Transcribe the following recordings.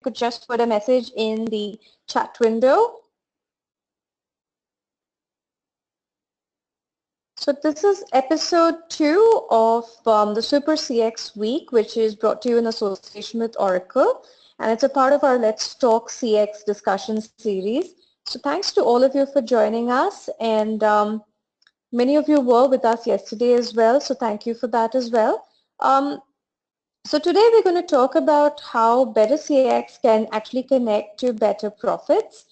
could just put a message in the chat window. So this is episode 2 of the Super CX Week, which is brought to you in association with Oracle. And it's a part of our Let's Talk CX discussion series. So thanks to all of you for joining us. And many of you were with us yesterday as well. So thank you for that as well. So today we're going to talk about how better CX can actually connect to better profits.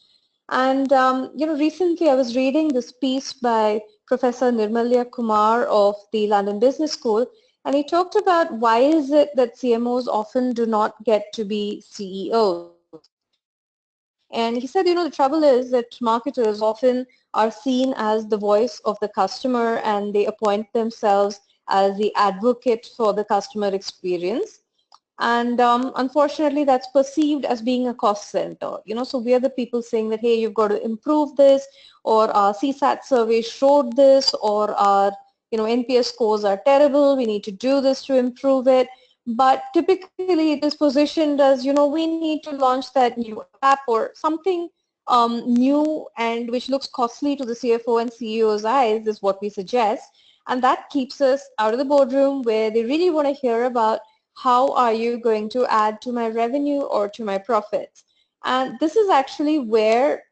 And recently I was reading this piece by Professor Nirmalya Kumar of the London Business School, and he talked about why is it that CMOs often do not get to be CEOs. And he said, the trouble is that marketers often are seen as the voice of the customer, and they appoint themselves as the advocate for the customer experience. And unfortunately, that's perceived as being a cost center. So we are the people saying that, hey, you've got to improve this, or our CSAT survey showed this, or our NPS scores are terrible. We need to do this to improve it. But typically, it is positioned as, we need to launch that new app or something new and which looks costly to the CFO and CEO's eyes is what we suggest. And that keeps us out of the boardroom where they really want to hear about how are you going to add to my revenue or to my profits. And this is actually where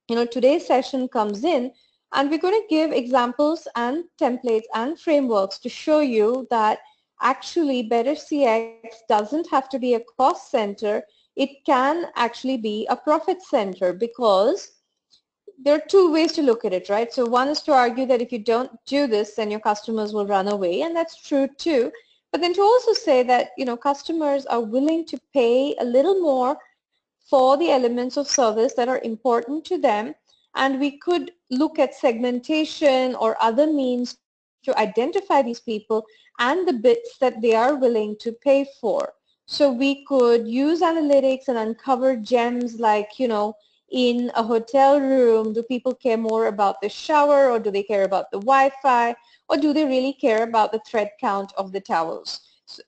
today's session comes in, and we're going to give examples and templates and frameworks to show you that actually better CX doesn't have to be a cost center. It can actually be a profit center, because there are two ways to look at it, right? So one is to argue that if you don't do this, then your customers will run away, and that's true too. But then to also say that, customers are willing to pay a little more for the elements of service that are important to them, and we could look at segmentation or other means to identify these people and the bits that they are willing to pay for. So we could use analytics and uncover gems like, in a hotel room, do people care more about the shower, or do they care about the Wi-Fi, or do they really care about the thread count of the towels?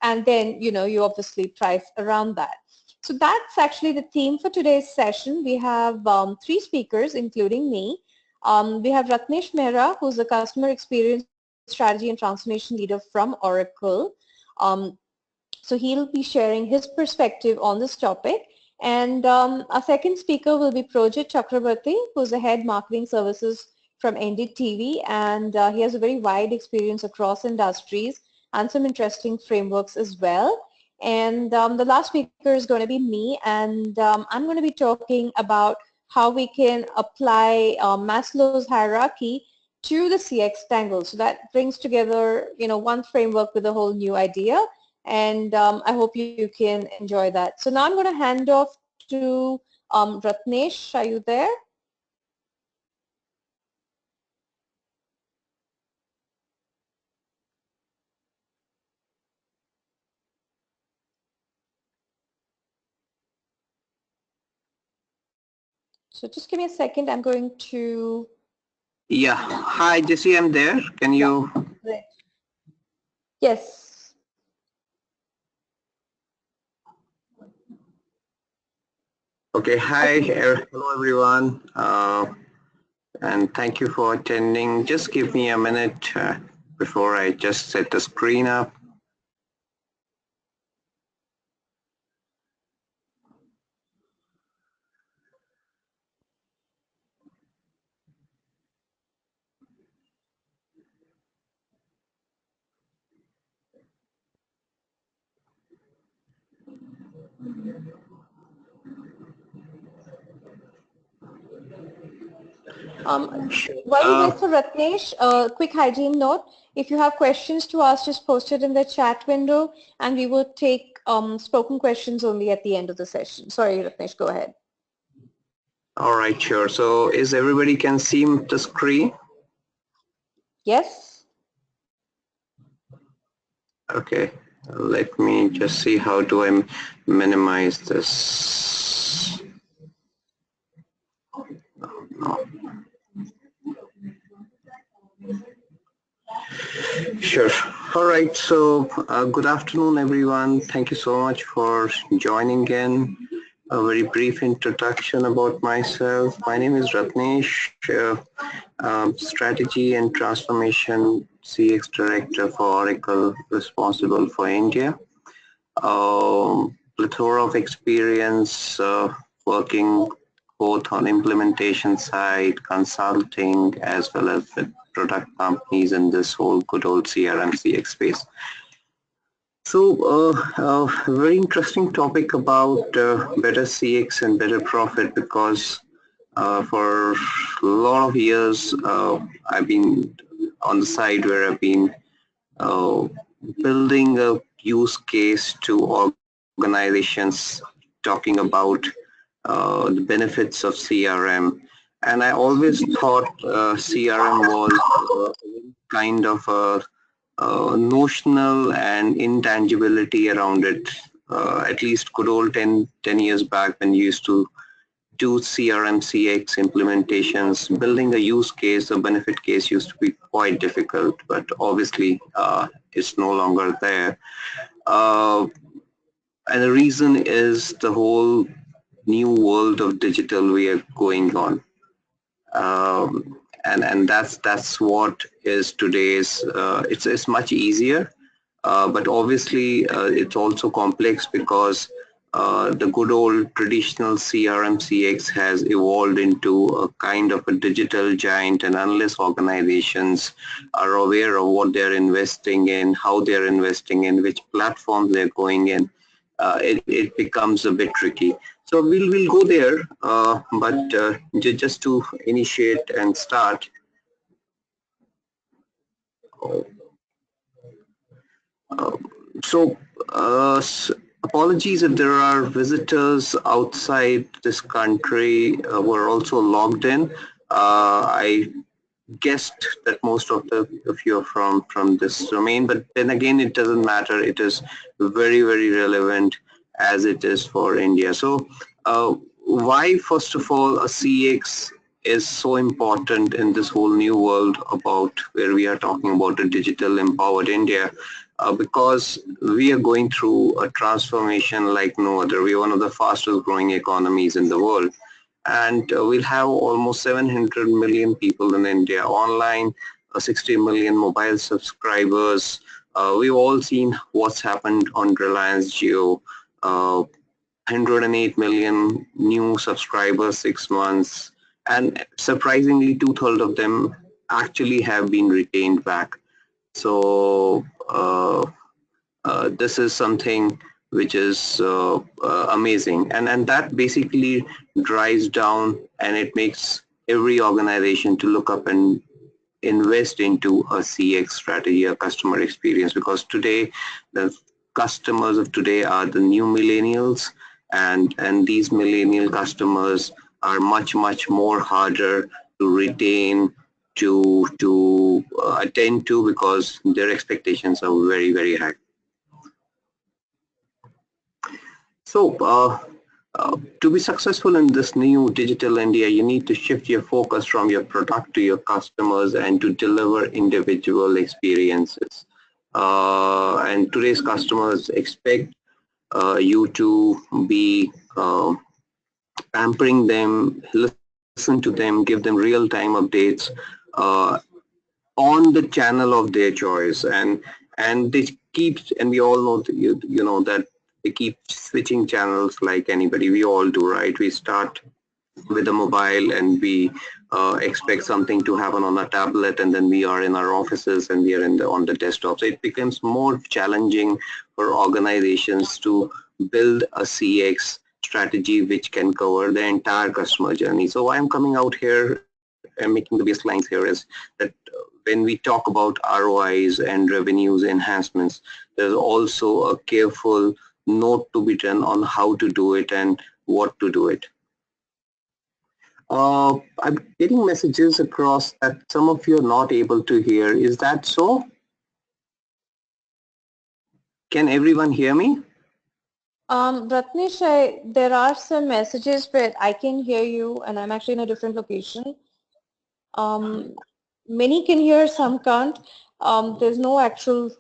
And then, you obviously price around that. So that's actually the theme for today's session. We have 3 speakers, including me. We have Ratnesh Mehra, who's a customer experience strategy and transformation leader from Oracle. So he'll be sharing his perspective on this topic. And our second speaker will be Projit Chakrabarti, who's the head marketing services from NDTV, and he has a very wide experience across industries and some interesting frameworks as well. And the last speaker is going to be me, and I'm going to be talking about how we can apply Maslow's hierarchy to the CX tangle. So that brings together, one framework with a whole new idea. And I hope you can enjoy that. So now I'm going to hand off to Ratnesh. Are you there? So just give me a second. I'm going to... Yeah. Hi, Jesse. I'm there. Can you... Yes. Okay. Hi. Hello, everyone. And thank you for attending. Just give me a minute before I just set the screen up. While we wait for Ratnesh, a quick hygiene note. If you have questions to ask, just post it in the chat window, and we will take spoken questions only at the end of the session. Sorry, Ratnesh, go ahead. All right, sure. So is everybody can see the screen? Yes. Okay. Let me just see how do I minimize this. No. Sure. All right. So good afternoon, everyone. Thank you so much for joining in. a very brief introduction about myself. My name is Ratnesh, Strategy and Transformation CX Director for Oracle, responsible for India. Plethora of experience working both on implementation side, consulting, as well as with product companies in this whole good old CRM CX space. So, a very interesting topic about better CX and better profit, because for a lot of years I've been on the side where I've been uh, building a use case to organizations talking about the benefits of CRM. And I always thought CRM was kind of a notional and intangibility around it. At least good old 10 years back when you used to do CRM CX implementations, building a use case, a benefit case used to be quite difficult, but obviously it's no longer there. And the reason is the whole new world of digital we are going on. And that's what is today's. It's much easier, but obviously it's also complex because the good old traditional CRM CX has evolved into a kind of a digital giant, and unless organizations are aware of what they're investing in, how they're investing in, which platforms they're going in, it becomes a bit tricky. So we'll go there, but just to initiate and start. Uh, so apologies if there are visitors outside this country who are also logged in. I guessed that most of you are from this domain, but then again it doesn't matter. It is very relevant as it is for India. So why first of all a CX is so important in this whole new world about where we are talking about a digital empowered India? Because we are going through a transformation like no other. We are one of the fastest growing economies in the world, and we'll have almost 700 million people in India online, 60 million mobile subscribers. We've all seen what's happened on Reliance Jio, 108 million new subscribers 6 months, and surprisingly two-thirds of them actually have been retained back. So this is something which is amazing, and that basically drives down, and it makes every organization to look up and invest into a CX strategy, a customer experience, because today the customers of today are the new millennials, and these millennial customers are much more harder to retain, to attend to, because their expectations are very high. So to be successful in this new digital India, you need to shift your focus from your product to your customers and to deliver individual experiences. And today's customers expect you to be pampering them, listen to them, give them real-time updates on the channel of their choice, and they keep, and we all know that you know that they keep switching channels like anybody. We all do, right? We start with a mobile and we expect something to happen on a tablet, and then we are in our offices and we are on the desktop. So it becomes more challenging for organizations to build a CX strategy which can cover the entire customer journey. So why I'm coming out here and making the baselines here is that when we talk about ROIs and revenues enhancements, there's also a careful note to be done on how to do it and what to do it. I'm getting messages across that some of you are not able to hear. Is that so? Can everyone hear me? Ratnesh, there are some messages, but I can hear you, and I'm actually in a different location. Many can hear, some can't. There's no actual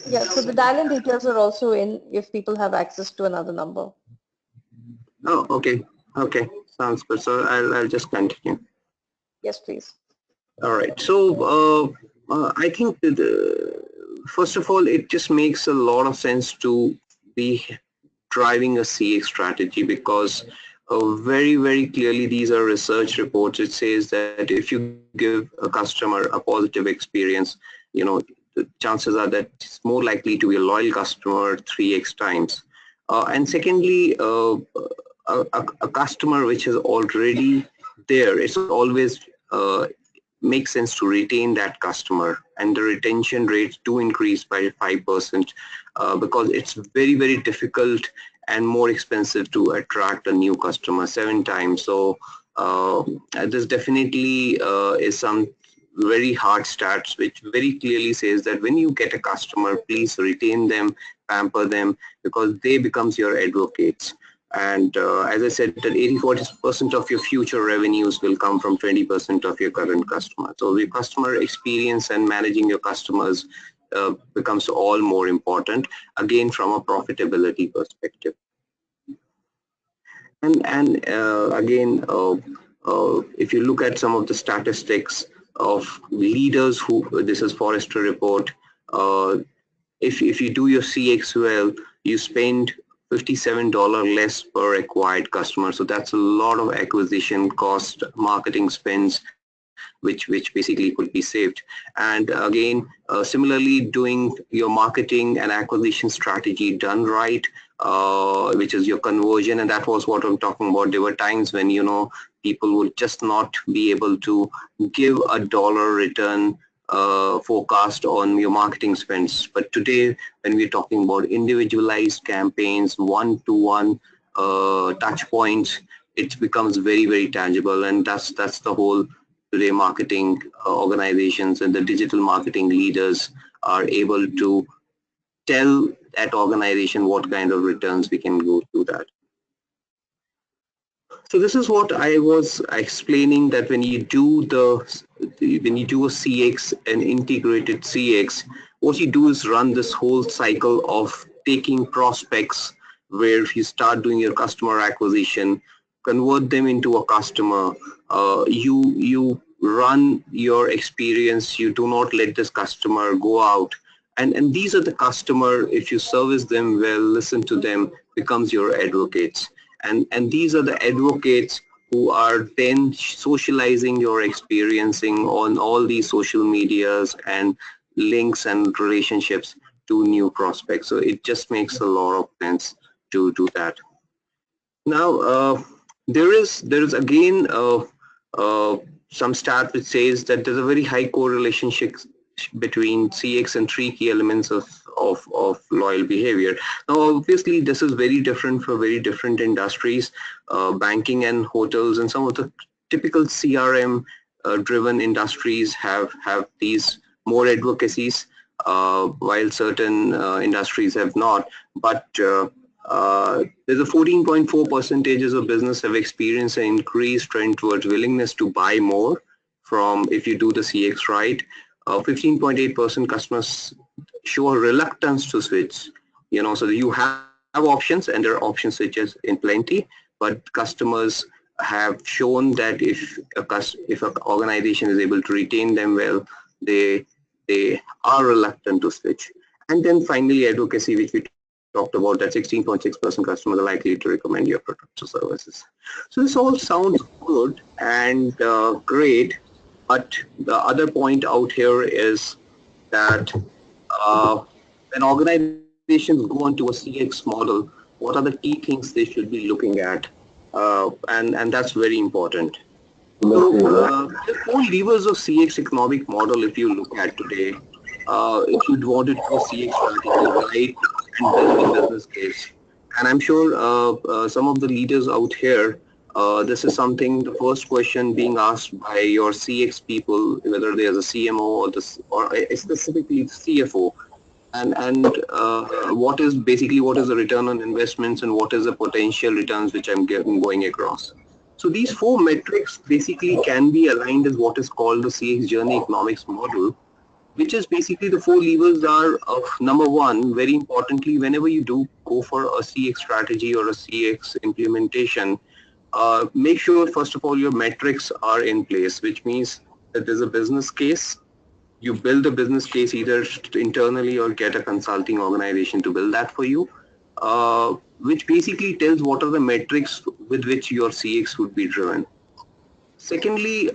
Yeah, so the dial-in details are also in if people have access to another number. Oh, okay. Okay. Sounds good. So I'll just continue. Yes, please. All right. So I think that, first of all, it just makes a lot of sense to be driving a CX strategy because very clearly these are research reports. It says that if you give a customer a positive experience, the chances are that it's more likely to be a loyal customer 3x times. And secondly, a customer which is already there, it's always makes sense to retain that customer, and the retention rates do increase by 5% because it's very difficult and more expensive to attract a new customer 7 times. So this definitely is some very hard stats which very clearly says that when you get a customer, please retain them, pamper them, because they becomes your advocates. And as I said, that 80-40% of your future revenues will come from 20% of your current customer. So the customer experience and managing your customers becomes all more important, again, from a profitability perspective. And again, if you look at some of the statistics of leaders who, this is Forrester report, if you do your CX well, you spend $57 less per acquired customer. So that's a lot of acquisition cost, marketing spends, which basically could be saved. And again, similarly, doing your marketing and acquisition strategy done right, which is your conversion, and that was what I'm talking about. There were times when people would just not be able to give a dollar return forecast on your marketing spends. But today, when we're talking about individualized campaigns, one-to-one touch points, it becomes very tangible, and that's the whole today marketing organizations and the digital marketing leaders are able to tell that organization what kind of returns we can go through that. So this is what I was explaining, that when you do a CX, an integrated CX, what you do is run this whole cycle of taking prospects where you start doing your customer acquisition, convert them into a customer, you run your experience, you do not let this customer go out. And these are the customer, if you service them well, listen to them, becomes your advocates. And these are the advocates who are then socializing your experiencing on all these social medias and links and relationships to new prospects. So it just makes a lot of sense to do that. Now, there is again some stat which says that there's a very high correlation between CX and 3 key elements of loyal behavior. Now, obviously, this is very different for very different industries. Banking and hotels and some of the typical CRM driven industries have these more advocacies, while certain industries have not. But there's a 14.4% of business have experienced an increased trend towards willingness to buy more from if you do the CX right. 15.8% customers show a reluctance to switch. So you have options, and there are option switches in plenty, but customers have shown that if an organization is able to retain them well, they are reluctant to switch. And then finally, advocacy, which we talked about, that 16.6% customers are likely to recommend your products or services. So this all sounds good and great, but the other point out here is that when organizations go into a CX model, what are the key things they should be looking at? And that's very important. So the 4 levers of CX economic model, if you look at today, if you wanted to do a CX strategy right and build a business case. And I'm sure some of the leaders out here, this is something, the first question being asked by your CX people, whether there's a CMO or specifically the CFO, and what is the return on investments and what is the potential returns which I'm going across. So these 4 metrics basically can be aligned as what is called the CX journey economics model, which is basically the four levers are number one, very importantly, whenever you do go for a CX strategy or a CX implementation, make sure first of all your metrics are in place, which means that there's a business case. You build a business case either internally or get a consulting organization to build that for you, which basically tells what are the metrics with which your CX would be driven. Secondly,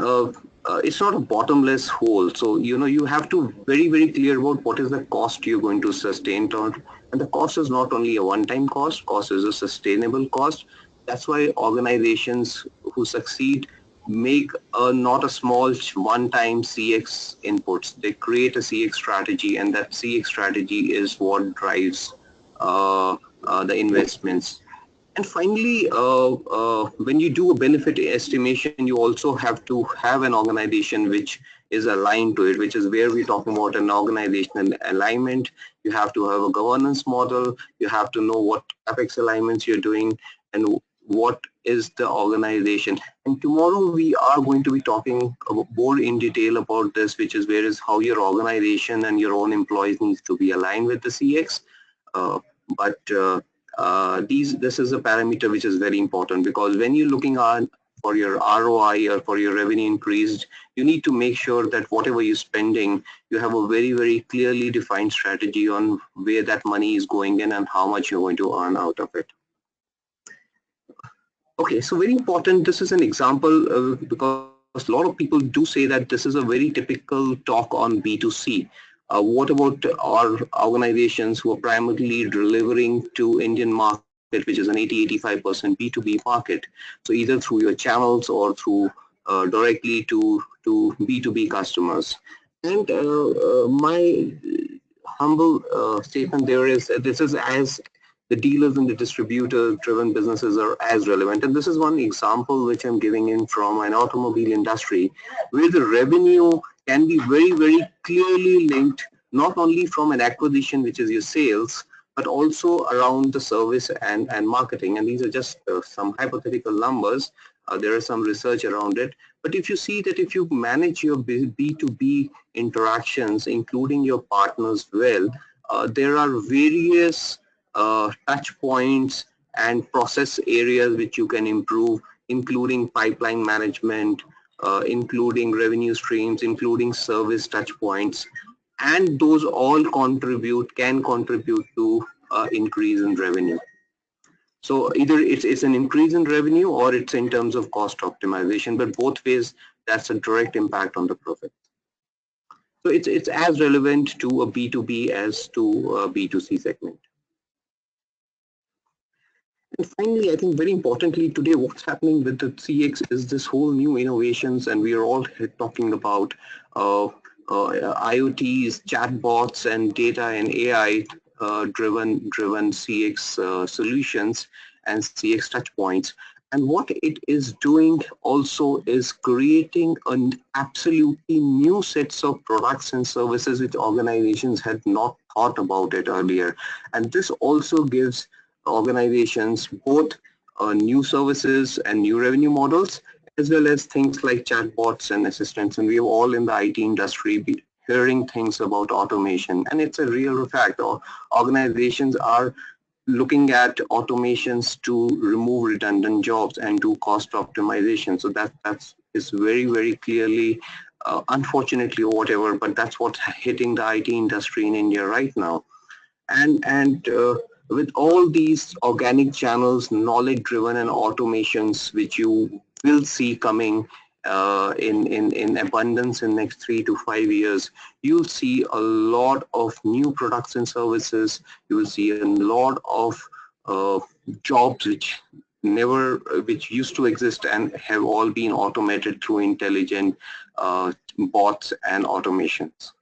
it's not a bottomless hole. So, you have to very clear about what is the cost you're going to sustain on. And the cost is not only a one-time cost is a sustainable cost. That's why organizations who succeed make not a small one-time CX inputs. They create a CX strategy, and that CX strategy is what drives the investments. And finally, when you do a benefit estimation, you also have to have an organization which is aligned to it, which is where we're talking about an organizational alignment. You have to have a governance model. You have to know what CapEx alignments you're doing and what is the organization. And tomorrow we are going to be talking more in detail about this, which is where is how your organization and your own employees needs to be aligned with the CX. This is a parameter which is very important, because when you're looking on for your ROI or for your revenue increased, you need to make sure that whatever you're spending, you have a very clearly defined strategy on where that money is going in and how much you're going to earn out of it. Okay, so very important, this is an example because a lot of people do say that this is a very typical talk on B2C. What about our organizations who are primarily delivering to Indian market, which is an 80-85% B2B market? So either through your channels or through directly to B2B customers. And my humble statement there is that this is as the dealers and the distributor driven businesses are as relevant. And this is one example which I'm giving in from an automobile industry, where the revenue can be very clearly linked, not only from an acquisition, which is your sales, but also around the service and marketing. And these are just some hypothetical numbers. There is some research around it. But if you see that if you manage your B2B interactions, including your partners well, there are various touch points and process areas which you can improve, including pipeline management, including revenue streams, including service touch points, and those all can contribute to increase in revenue. So either it's an increase in revenue or it's in terms of cost optimization, but both ways that's a direct impact on the profit. So it's as relevant to a B2B as to a B2C segment. And finally, I think very importantly today, what's happening with the CX is this whole new innovations, and we are all talking about IoTs, chatbots, and data and AI driven CX solutions and CX touchpoints. And what it is doing also is creating an absolutely new sets of products and services which organizations had not thought about it earlier. And this also gives organizations both new services and new revenue models, as well as things like chatbots and assistants. And we are all in the IT industry be hearing things about automation, and it's a real fact. Organizations are looking at automations to remove redundant jobs and do cost optimization. So that's very clearly, unfortunately or whatever, but that's what's hitting the IT industry in India right now. And with all these organic channels, knowledge driven and automations, which you will see coming in abundance in next 3 to 5 years, you'll see a lot of new products and services. You will see a lot of jobs which used to exist and have all been automated through intelligent bots and automations.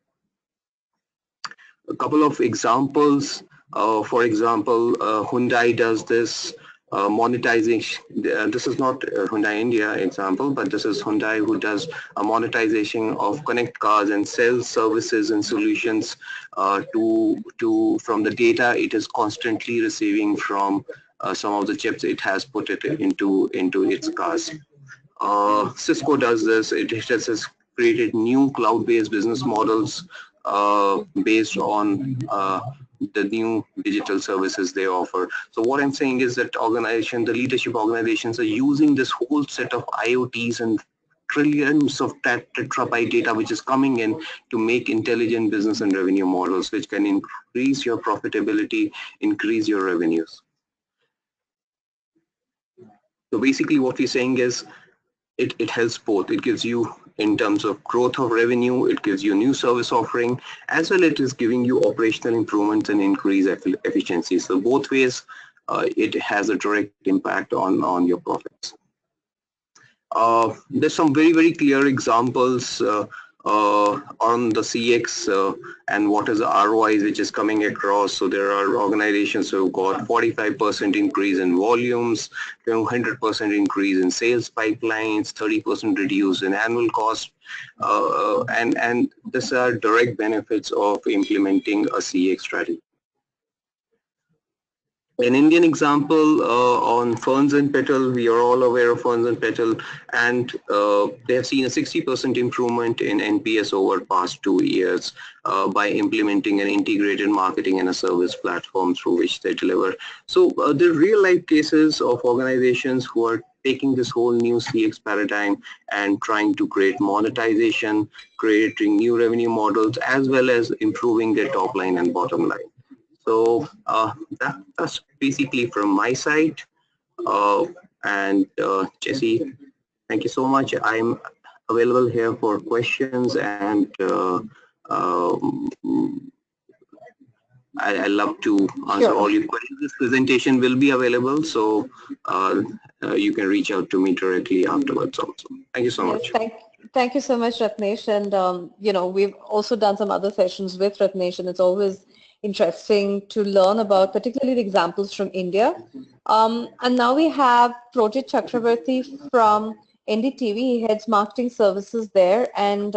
A couple of examples. For example, Hyundai does this monetization. This is not Hyundai India example, but this is Hyundai who does a monetization of connect cars and sells services and solutions from the data it is constantly receiving from some of the chips it has put it into its cars. Cisco does this. It has created new cloud-based business models based on the new digital services they offer. So what I'm saying is that the leadership organizations are using this whole set of IoTs and trillions of tetrabyte data which is coming in to make intelligent business and revenue models which can increase your profitability, increase your revenues. So basically what we're saying is it helps both. It gives you in terms of growth of revenue, it gives you new service offering, as well it is giving you operational improvements and increase efficiency. So both ways, it has a direct impact on your profits. There's some very, very clear examples on the CX and what is the ROI which is coming across. So there are organizations who got 45% increase in volumes, 100% increase in sales pipelines, 30% reduce in annual cost, and these are direct benefits of implementing a CX strategy. An Indian example on Ferns and Petal, we are all aware of Ferns and Petal, and they have seen a 60% improvement in NPS over past 2 years by implementing an integrated marketing and a service platform through which they deliver. So the real life cases of organizations who are taking this whole new CX paradigm and trying to create monetization, creating new revenue models, as well as improving their top line and bottom line. So that's basically from my side. And Jesse, thank you so much. I'm available here for questions, and I love to answer all your questions. This presentation will be available, so you can reach out to me directly afterwards also. Thank you so much. Thank you so much, Ratnesh. And, you know, we've also done some other sessions with Ratnesh, and it's always interesting to learn about particularly the examples from India. And now we have Projit Chakravarti from NDTV. He heads marketing services there, and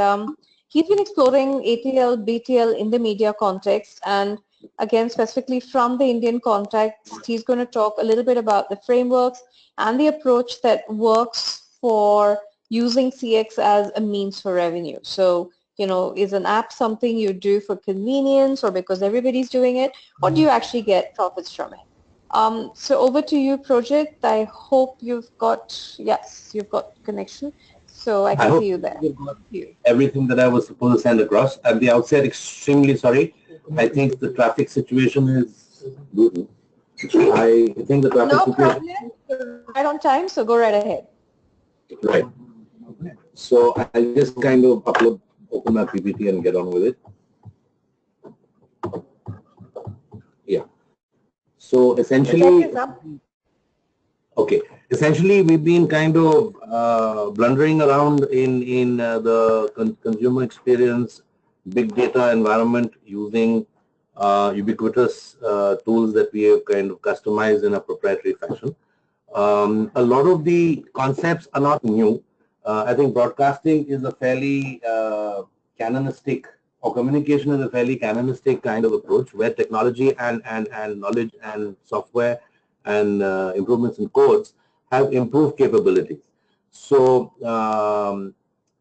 he's been exploring ATL, BTL in the media context, and again specifically from the Indian context, he's going to talk a little bit about the frameworks and the approach that works for using CX as a means for revenue. So, you know, is an app something you do for convenience or because everybody's doing it, or do you actually get profits from it? So over to you, Projit. I hope you've got, yes, you've got connection. So I can see you there. Everything that I was supposed to send across. At the outset, extremely sorry. I think the traffic situation is good. I think the traffic situation... problem. You're right on time, so go right ahead. Right. So I'll just kind of open my PPT and get on with it. Yeah. So essentially, okay. Essentially, we've been kind of blundering around in the consumer experience, big data environment using ubiquitous tools that we have kind of customized in a proprietary fashion. A lot of the concepts are not new. I think broadcasting is a fairly canonistic, or communication is a fairly canonistic kind of approach where technology and knowledge and software and improvements in codes have improved capabilities. So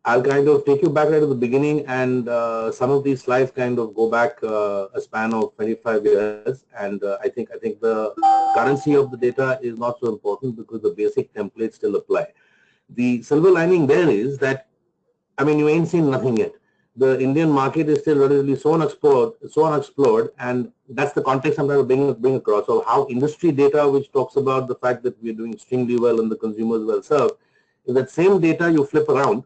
I'll kind of take you back right at the beginning, and some of these slides kind of go back a span of 25 years, and I think the currency of the data is not so important because the basic templates still apply. The silver lining there is that, I mean, you ain't seen nothing yet. The Indian market is still relatively so unexplored, and that's the context I'm trying to bring across of how industry data, which talks about the fact that we're doing extremely well and the consumers well served, is that same data you flip around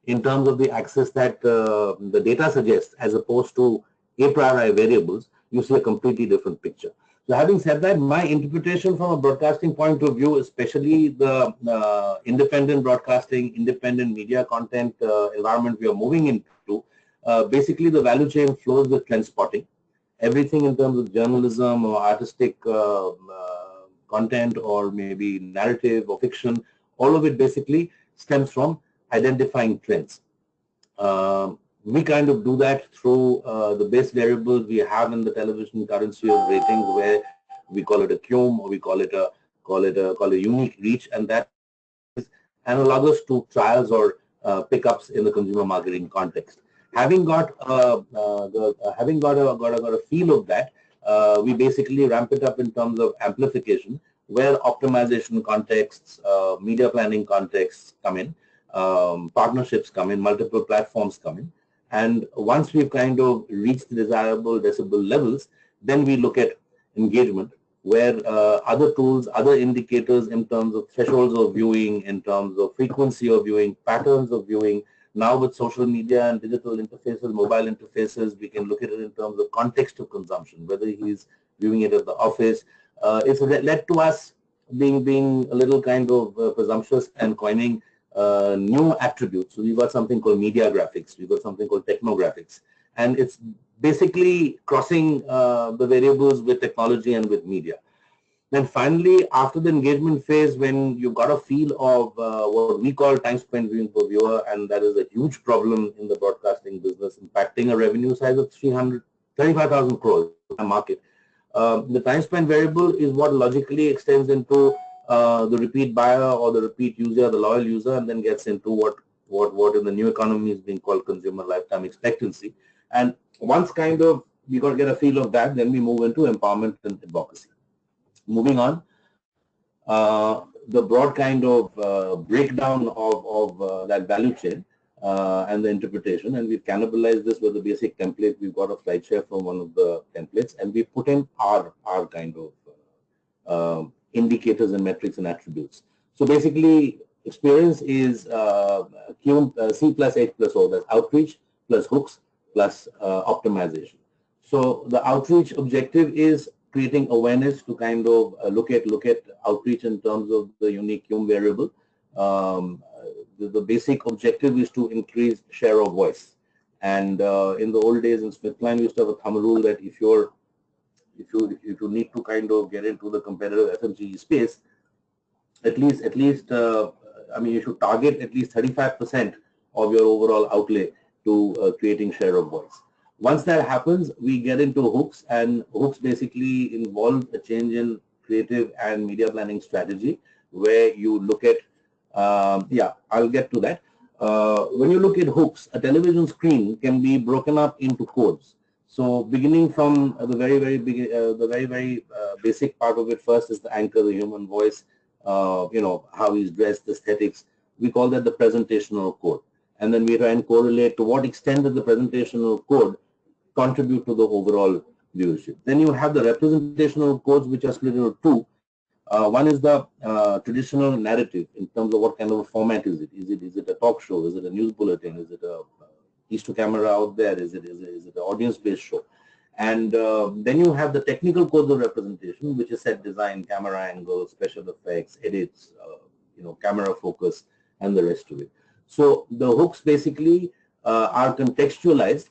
in terms of the access that the data suggests as opposed to a priori variables, you see a completely different picture. So having said that, my interpretation from a broadcasting point of view, especially the independent broadcasting, independent media content environment we are moving into, basically the value chain flows with trend spotting. Everything in terms of journalism or artistic content or maybe narrative or fiction, all of it basically stems from identifying trends. We kind of do that through the base variables we have in the television currency of ratings, where we call it a CUM, or we call it a unique reach, and that is analogous to trials or pickups in the consumer marketing context. Having got got a feel of that, we basically ramp it up in terms of amplification, where optimization contexts, media planning contexts come in, partnerships come in, multiple platforms come in. And once we've kind of reached the desirable decibel levels, then we look at engagement, where other tools, other indicators in terms of thresholds of viewing, in terms of frequency of viewing, patterns of viewing. Now with social media and digital interfaces, mobile interfaces, we can look at it in terms of context of consumption, whether he's viewing it at the office. It's led to us being a little kind of presumptuous and coining new attributes. So we've got something called media graphics, we've got something called technographics, and it's basically crossing the variables with technology and with media. Then finally, after the engagement phase, when you got a feel of what we call time spent viewing per viewer, and that is a huge problem in the broadcasting business, impacting a revenue size of 35,000 crores market. The time spent variable is what logically extends into the repeat buyer or the repeat user, the loyal user, and then gets into what in the new economy is being called consumer lifetime expectancy. And once kind of we got to get a feel of that, then we move into empowerment and advocacy. Moving on, the broad kind of breakdown of that value chain and the interpretation, and we've cannibalized this with a basic template. We've got a slide share from one of the templates, and we put in our kind of indicators and metrics and attributes. So basically, experience is C plus H plus O, that's outreach plus hooks plus optimization. So the outreach objective is creating awareness to kind of look at outreach in terms of the unique human variable. The basic objective is to increase share of voice. And in the old days in Smithkline, we used to have a thumb rule that if you need to kind of get into the competitive FMCG space, at least I mean, you should target at least 35% of your overall outlay to creating share of voice. Once that happens, we get into hooks, and hooks basically involve a change in creative and media planning strategy, where you look at, yeah, I'll get to that. When you look at hooks, a television screen can be broken up into codes. So beginning from the very basic part of it, first is the anchor, the human voice, you know, how he's dressed, aesthetics. We call that the presentational code. And then we try and correlate to what extent does the presentational code contribute to the overall viewership. Then you have the representational codes, which are split into two. One is the traditional narrative in terms of what kind of a format is it? Is it a talk show? Is it a news bulletin? Is it a piece to camera out there? Is it an audience-based show? And then you have the technical codes of representation, which is set design, camera angle, special effects, edits, you know, camera focus, and the rest of it. So the hooks basically are contextualized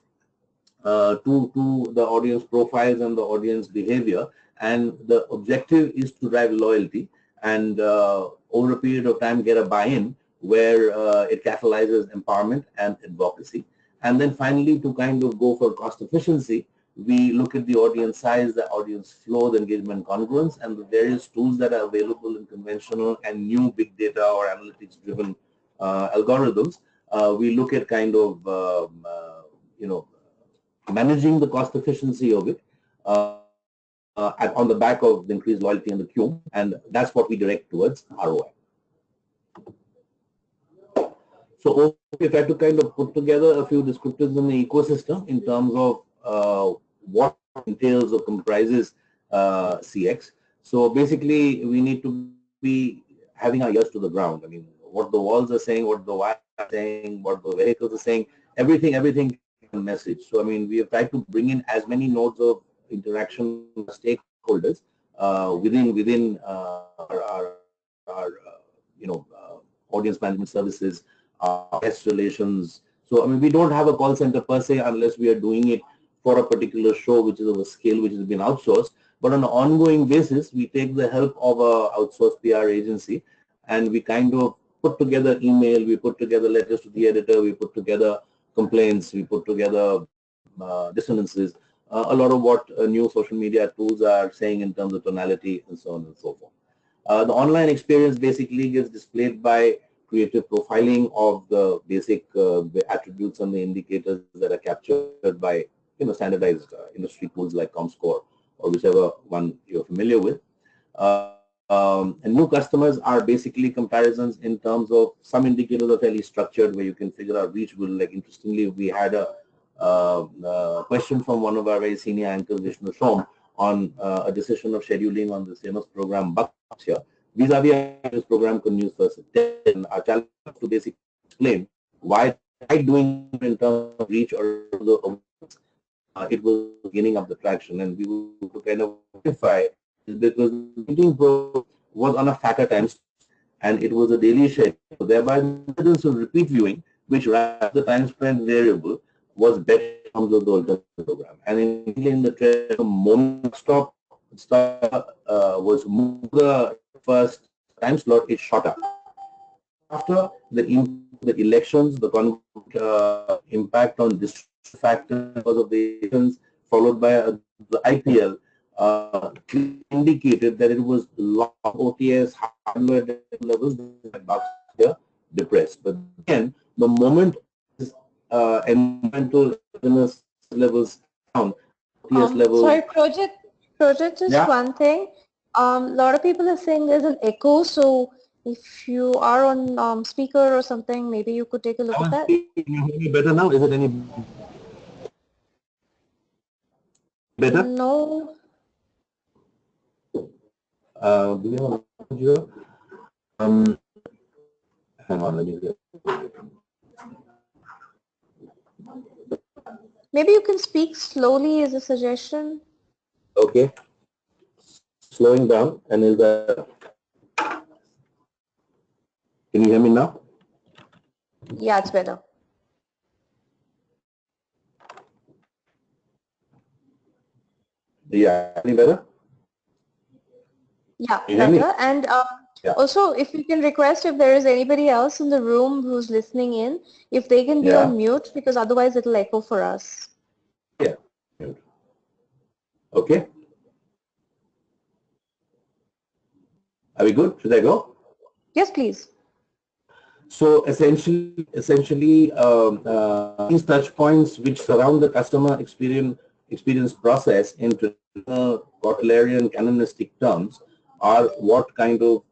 to the audience profiles and the audience behavior, and the objective is to drive loyalty and over a period of time get a buy-in where it catalyzes empowerment and advocacy. And then finally, to kind of go for cost efficiency, we look at the audience size, the audience flow, the engagement congruence, and the various tools that are available in conventional and new big data or analytics driven algorithms. We look at kind of you know, managing the cost efficiency of it on the back of the increased loyalty and the queue, and that's what we direct towards ROI. So if I had to kind of put together a few descriptors in the ecosystem in terms of what entails or comprises CX. So basically, we need to be having our ears to the ground. I mean, what the walls are saying, what the wires are saying, what the vehicles are saying, everything message. So I mean, we have tried to bring in as many nodes of interaction stakeholders within our you know, audience management services, guest relations. So I mean, we don't have a call center per se unless we are doing it for a particular show which is of a scale which has been outsourced. But on an ongoing basis, we take the help of a outsourced PR agency, and we kind of put together email, we put together letters to the editor, we put together complaints, we put together dissonances, a lot of what new social media tools are saying in terms of tonality and so on and so forth. The online experience basically gets displayed by creative profiling of the basic attributes and the indicators that are captured by standardized industry tools like ComScore or whichever one you're familiar with. And new customers are basically comparisons in terms of some indicators are fairly structured where you can figure out reach. Like interestingly, we had a question from one of our very senior anchors, Vishnu Shom, on a decision of scheduling on the famous program Bucks here. Vis-a-vis this program continues first. And our challenge to basically explain why doing in terms of reach or it was gaining up the traction, and we will kind of verify because the meeting was on a fatter time and it was a daily schedule. So thereby the incidence of repeat viewing, which wraps the time spent variable, was better in terms of the alternate program. And in the trend, the moment stop was moved the first time slot, it shot up. After the elections, the impact on district factors because of the elections, followed by the IPL, indicated that it was long OTS hardware levels that depressed. But again, the moment environmental levels down, OTS levels. Sorry, project just one thing. A lot of people are saying there's an echo, so if you are on speaker or something, maybe you could take a look at that. Can you hear me better now? Is it any better? No. Do you have a audio? Hang on, let me get. Maybe you can speak slowly as a suggestion. Okay. Slowing down, and is that? Can you hear me now? Yeah, it's better. Yeah, any better? Yeah, You hear me? better. And also, if you can request if there is anybody else in the room who's listening in, if they can be on mute, because otherwise it'll echo for us. Yeah. Okay. Are we good? Should I go? Yes, please. So essentially, these touch points which surround the customer experience process in traditional Kotlerian canonistic terms are what kind of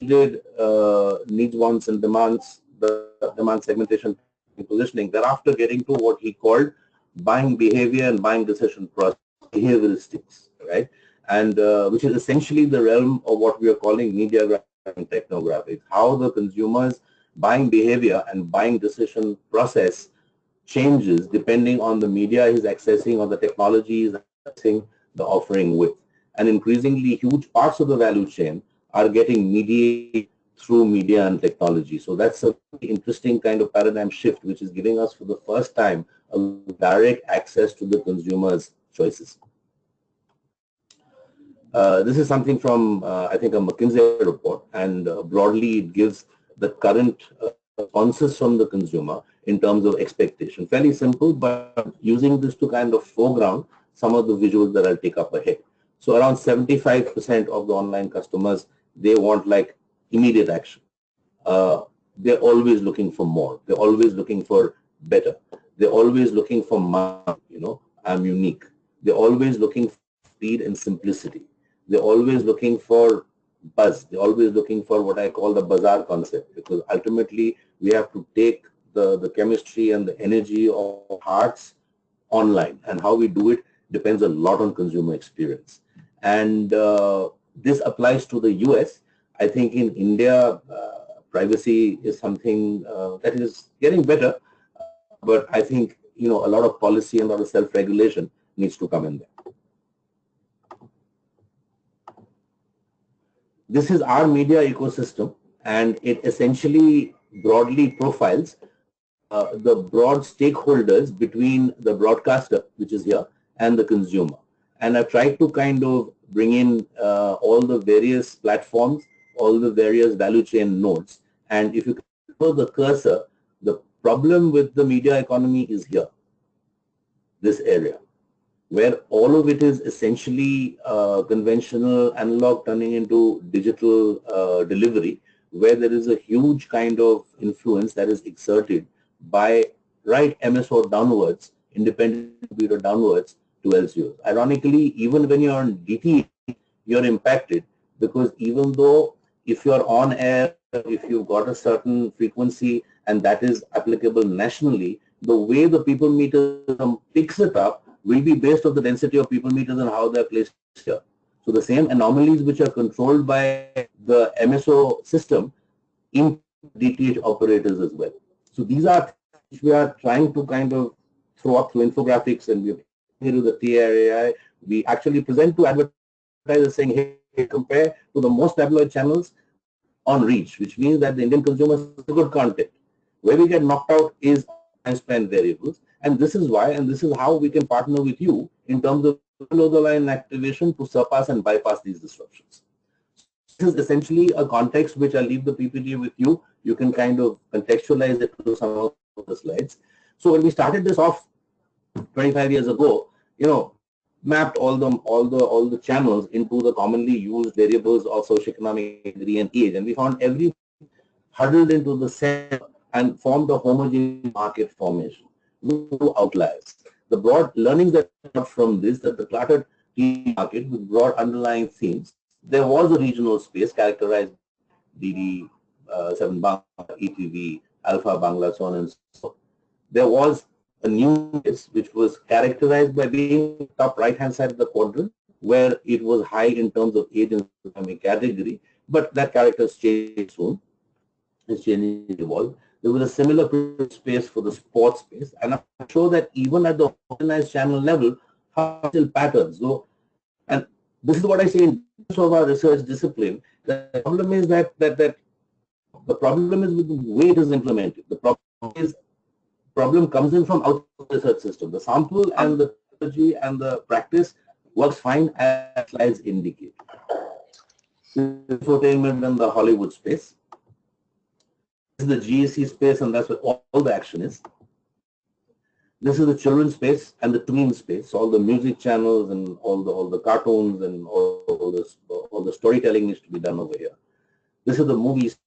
needs, wants, and demands, the demand segmentation and positioning. Thereafter, getting to what he called buying behavior and buying decision process, behavioristics, right? And which is essentially the realm of what we are calling media and technographics, how the consumer's buying behavior and buying decision process changes depending on the media he's accessing or the technology he's accessing the offering with. And increasingly huge parts of the value chain are getting mediated through media and technology. So that's a very interesting kind of paradigm shift which is giving us for the first time a direct access to the consumer's choices. This is something from, I think, a McKinsey report, and broadly it gives the current responses from the consumer in terms of expectation. Fairly simple, but using this to kind of foreground some of the visuals that I'll take up ahead. So around 75% of the online customers, they want like immediate action. They're always looking for more. They're always looking for better. They're always looking for I'm unique. They're always looking for speed and simplicity. They're always looking for buzz. They're always looking for what I call the bazaar concept, because ultimately we have to take the chemistry and the energy of hearts online, and how we do it depends a lot on consumer experience. And this applies to the US. I think in India, privacy is something that is getting better, but I think a lot of policy and a lot of self-regulation needs to come in there. This is our media ecosystem, and it essentially broadly profiles the broad stakeholders between the broadcaster, which is here, and the consumer. And I've tried to kind of bring in all the various platforms, all the various value chain nodes. And if you follow the cursor, the problem with the media economy is here, this area, where all of it is essentially conventional analog turning into digital delivery. where there is a huge kind of influence that is exerted by right MSO downwards, independent distributor downwards to LCOs. Ironically, even when you're on DT, you're impacted, because even though if you're on air, if you've got a certain frequency and that is applicable nationally, the way the people meter picks it up will be based on the density of people meters and how they're placed here. So the same anomalies which are controlled by the MSO system in DTH operators as well. So these are things we are trying to kind of throw up through infographics, and we're here with the TRAI. We actually present to advertisers saying, hey, compare to the most tabloid channels on reach, which means that the Indian consumers have good content. Where we get knocked out is time spent variables, and this is why, and this is how we can partner with you in terms of below the line activation to surpass and bypass these disruptions. This is essentially a context which I'll leave the PPT with you. You can kind of contextualize it to some of the slides. So when we started this off 25 years ago, mapped all the channels into the commonly used variables of socioeconomic degree and age, and we found every huddled into the center and formed a homogeneous market formation with outliers. The broad learnings that got from this, that the cluttered TV market with broad underlying themes, there was a regional space characterized DD 7 Bangla, ETV, Alpha Bangla, so on and so forth. There was a new space which was characterized by being top right-hand side of the quadrant, where it was high in terms of age and economic category, but that character has changed soon. It's changing, evolved. There was a similar space for the sports space, and I'm sure that even at the organized channel level, still patterns. So, and this is what I say in terms of our research discipline. The problem is that the problem is with the way it is implemented. The problem comes in from outside the research system. The sample and the technology and the practice works fine as slides indicate. Infotainment and the Hollywood space. This is the GAC space, and that's where all the action is. This is the children's space and the tween space. All the music channels and all the cartoons and all the storytelling needs to be done over here. This is the movies,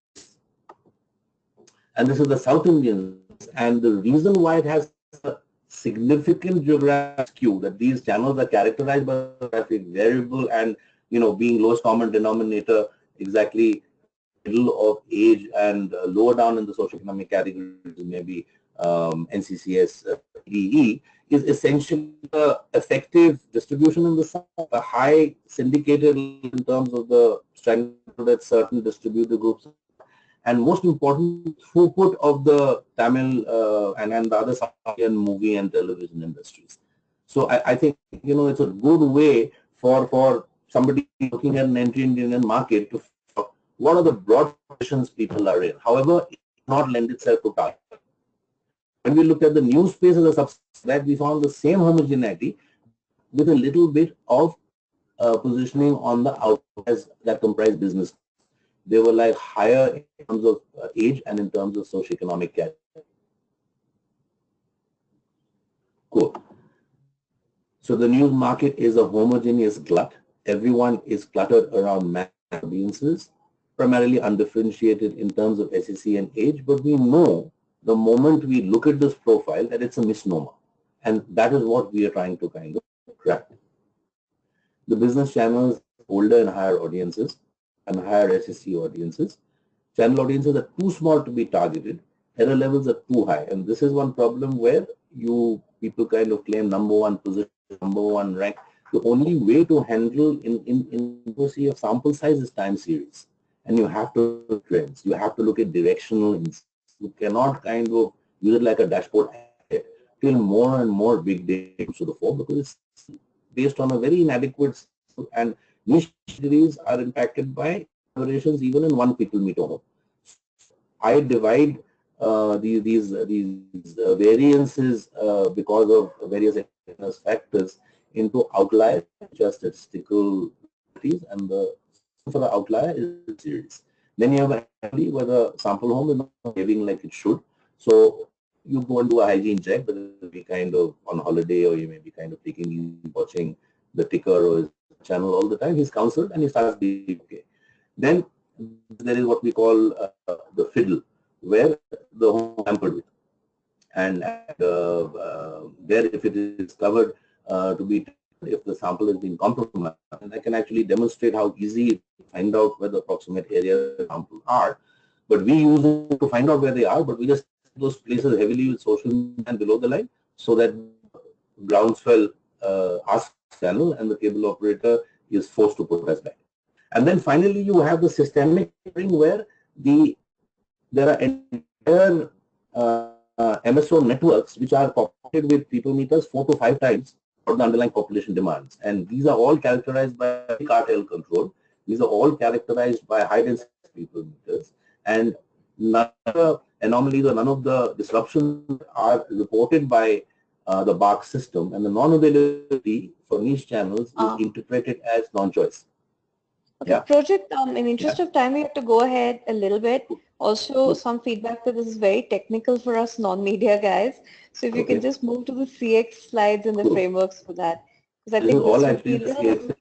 and this is the South Indian. And the reason why it has a significant geographic skew, that these channels are characterized by geographic variable and being lowest common denominator, exactly middle of age and lower down in the socioeconomic categories, maybe NCCS, DE, is essentially the effective distribution in the South, a high syndicated in terms of the strength that certain distributor groups, and most important, throughput of the Tamil and the other South Indian movie and television industries. So I think it's a good way for somebody looking at an entry in the Indian market to what are the broad positions people are in. However, it does not lend itself to target. When we looked at the new space as a subset, that we found the same homogeneity with a little bit of positioning on the outliers that comprise business. They were like higher in terms of age and in terms of socioeconomic category. Cool. So the news market is a homogeneous glut. Everyone is cluttered around mass audiences, primarily undifferentiated in terms of SEC and age, but we know the moment we look at this profile that it's a misnomer, and that is what we are trying to kind of crack. The business channels, older and higher audiences and higher SEC audiences. Channel audiences are too small to be targeted, error levels are too high, and this is one problem where people kind of claim number one position, number one rank. The only way to handle in accuracy of sample size is time series. And you have to look at trends. You have to look at directional insights. You cannot kind of use it like a dashboard till more and more big data to the fore, because it's based on a very inadequate, and niche categories are impacted by variations even in one people meter home. I divide these variances because of various factors into outliers, which are statistical properties, and the for the outlier is series. Then you have actually where the sample home is not behaving like it should. So you go and do a hygiene check, but it will be kind of on holiday, or you may be kind of watching the ticker or his channel all the time. He's counseled and he starts being okay. Then there is what we call the fiddle, where the home is tampered with. And there, if it is covered to be, if the sample has been compromised, and I can actually demonstrate how easy it is to find out where the approximate areas of the sample are. But we use it to find out where they are, but we just those places heavily with social media and below the line, so that groundswell asks channel and the cable operator is forced to put us back. And then finally, you have the systemic where there are entire MSO networks which are populated with people meters 4 to 5 times what the underlying population demands. And these are all characterized by cartel control. These are all characterized by high density people meters. And none of the anomalies or none of the disruptions are reported by the BARC system, and the non-availability for niche channels is interpreted as non-choice. Okay, Project, in interest of time, we have to go ahead a little bit. Also, some feedback that this is very technical for us non-media guys. So if you can just move to the CX slides and the frameworks for that. Because I think all this actually would be CX.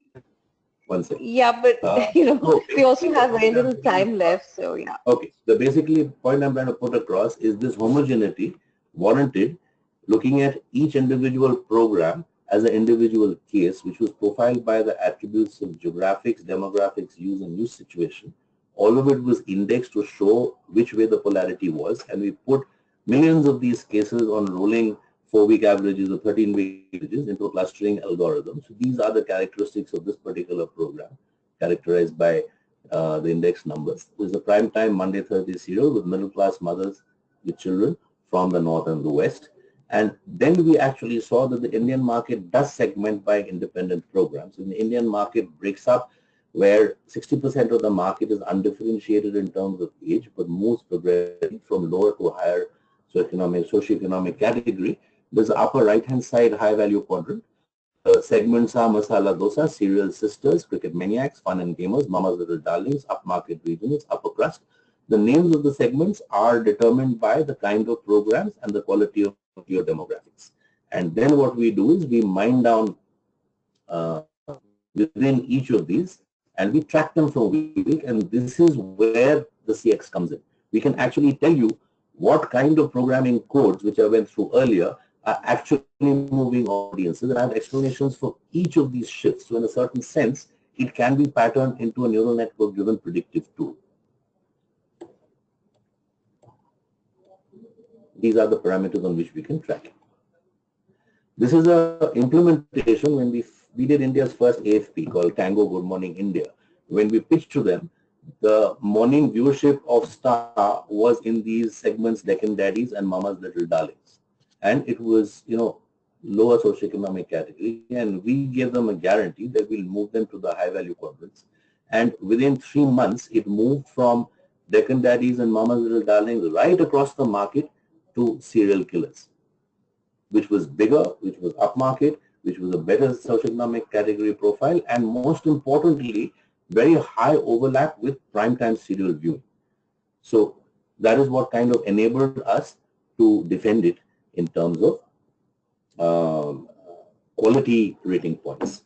One second. Yeah, but you know, we also have very little time left, so yeah. Okay, the basically point I'm trying to put across is this homogeneity warranted, looking at each individual program as an individual case, which was profiled by the attributes of geographics, demographics, use and use situation. All of it was indexed to show which way the polarity was, and we put millions of these cases on rolling 4-week averages or 13-week averages into a clustering algorithm. So these are the characteristics of this particular program, characterized by the index numbers. There's a prime time Monday, Thursday serial with middle class mothers with children from the north and the west. And then we actually saw that the Indian market does segment by independent programs. And the Indian market breaks up where 60% of the market is undifferentiated in terms of age, but moves progressively from lower to higher socioeconomic category. There's the upper right-hand side high value quadrant. Segments are Masala Dosa, Serial Sisters, Cricket Maniacs, Fun and Gamers, Mama's Little Darlings, upmarket regions, upper crust. The names of the segments are determined by the kind of programs and the quality of your demographics. And then what we do is we mine down within each of these and we track them from week to week, and this is where the CX comes in. We can actually tell you what kind of programming codes, which I went through earlier, are actually moving audiences, and I have explanations for each of these shifts. So in a certain sense, it can be patterned into a neural network driven predictive tool. These are the parameters on which we can track it. This is a implementation when we did India's first AFP called Tango Good Morning India. When we pitched to them, the morning viewership of Star was in these segments, Deccan Daddies and Mama's Little Darlings. And it was, you know, lower socioeconomic category, and we gave them a guarantee that we'll move them to the high value quadrants. And within 3 months, it moved from Deccan Daddies and Mama's Little Darlings right across the market to serial killers, which was bigger, which was upmarket, which was a better socioeconomic category profile, and most importantly, very high overlap with primetime serial viewing. So that is what kind of enabled us to defend it in terms of quality rating points.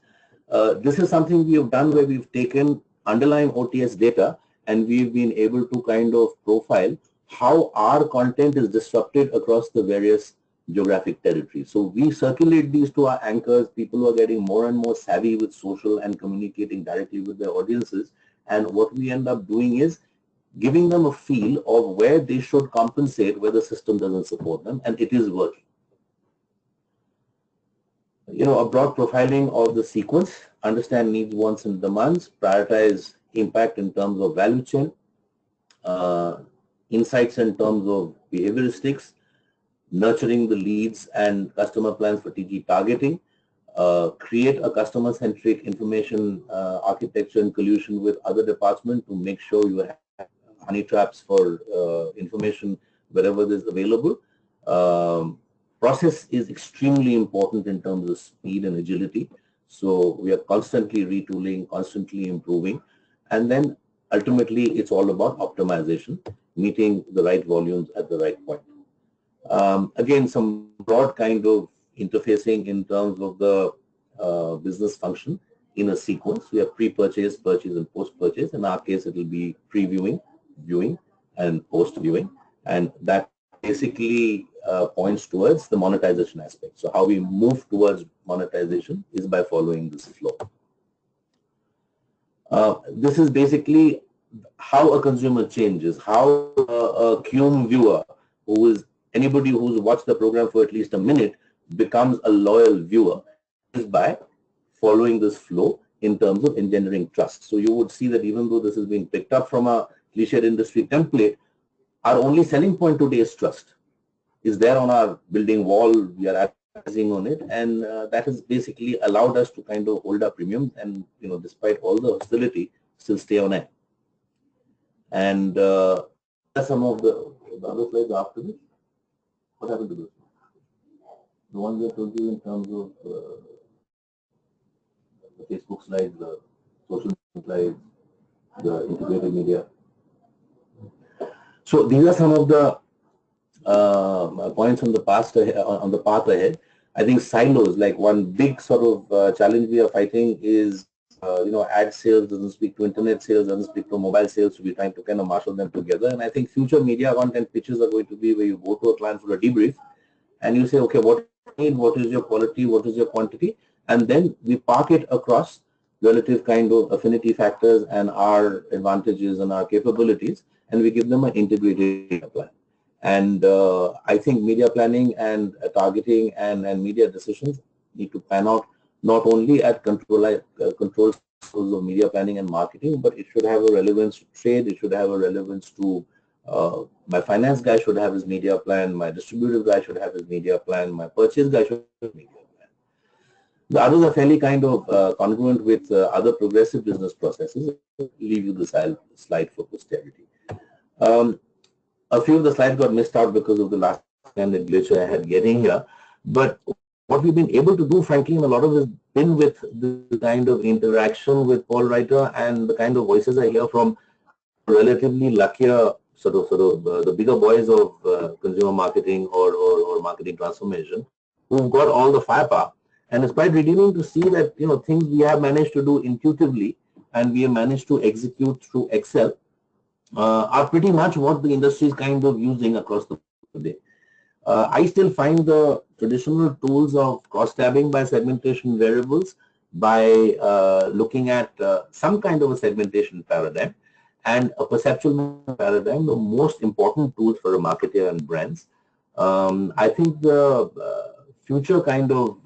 This is something we have done where we've taken underlying OTS data and we've been able to kind of profile how our content is disrupted across the various geographic territories. So we circulate these to our anchors, people who are getting more and more savvy with social and communicating directly with their audiences. And what we end up doing is giving them a feel of where they should compensate where the system doesn't support them, and it is working. You know, a broad profiling of the sequence, understand needs, wants, and demands, prioritize impact in terms of value chain, insights in terms of behavioristics, nurturing the leads and customer plans for TG targeting, create a customer-centric information architecture in collusion with other departments to make sure you have honey traps for information wherever it is available. Process is extremely important in terms of speed and agility. So we are constantly retooling, constantly improving. And then ultimately, it's all about optimization, meeting the right volumes at the right point. Again, some broad kind of interfacing in terms of the business function in a sequence. We have pre-purchase, purchase, and post-purchase. In our case, it will be pre-viewing, viewing, and post-viewing. And that basically points towards the monetization aspect. So how we move towards monetization is by following this flow. This is basically how a consumer changes, how a QM viewer, who is anybody who's watched the program for at least a minute, becomes a loyal viewer, is by following this flow in terms of engendering trust. So you would see that even though this has been picked up from a cliched industry template, our only selling point today is trust. Is there on our building wall, we are advertising on it, and that has basically allowed us to kind of hold our premium and, you know, despite all the hostility, still stay on air. And some of the other slides after this. What happened to this? The ones I told you in terms of the Facebook slides, the social slides, the integrated media. So these are some of the points on the path ahead. I think silos, like one big sort of challenge we are fighting is, you know, ad sales doesn't speak to internet sales, doesn't speak to mobile sales, so we're trying to kind of marshal them together. And I think future media content pitches are going to be where you go to a client for a debrief and you say, okay, what do you need, what is your quality, what is your quantity, and then we park it across relative kind of affinity factors and our advantages and our capabilities, and we give them an integrated plan. And I think media planning and targeting and media decisions need to pan out not only at control of media planning and marketing, but it should have a relevance to trade, it should have a relevance to my finance guy should have his media plan, my distributive guy should have his media plan, my purchase guy should have his media plan. The others are fairly kind of congruent with other progressive business processes. I'll leave you the slide for posterity. A few of the slides got missed out because of the last minute glitch I had getting here. But what we've been able to do, frankly, and a lot of it has been with the kind of interaction with Paul Reiter and the kind of voices I hear from relatively luckier sort of the bigger boys of consumer marketing or marketing transformation, who've got all the firepower. And it's quite redeeming to see that, you know, things we have managed to do intuitively and we have managed to execute through Excel are pretty much what the industry is kind of using across the day. I still find the traditional tools of cross-tabbing by segmentation variables, by looking at some kind of a segmentation paradigm and a perceptual paradigm, the most important tools for a marketer and brands. I think the future kind of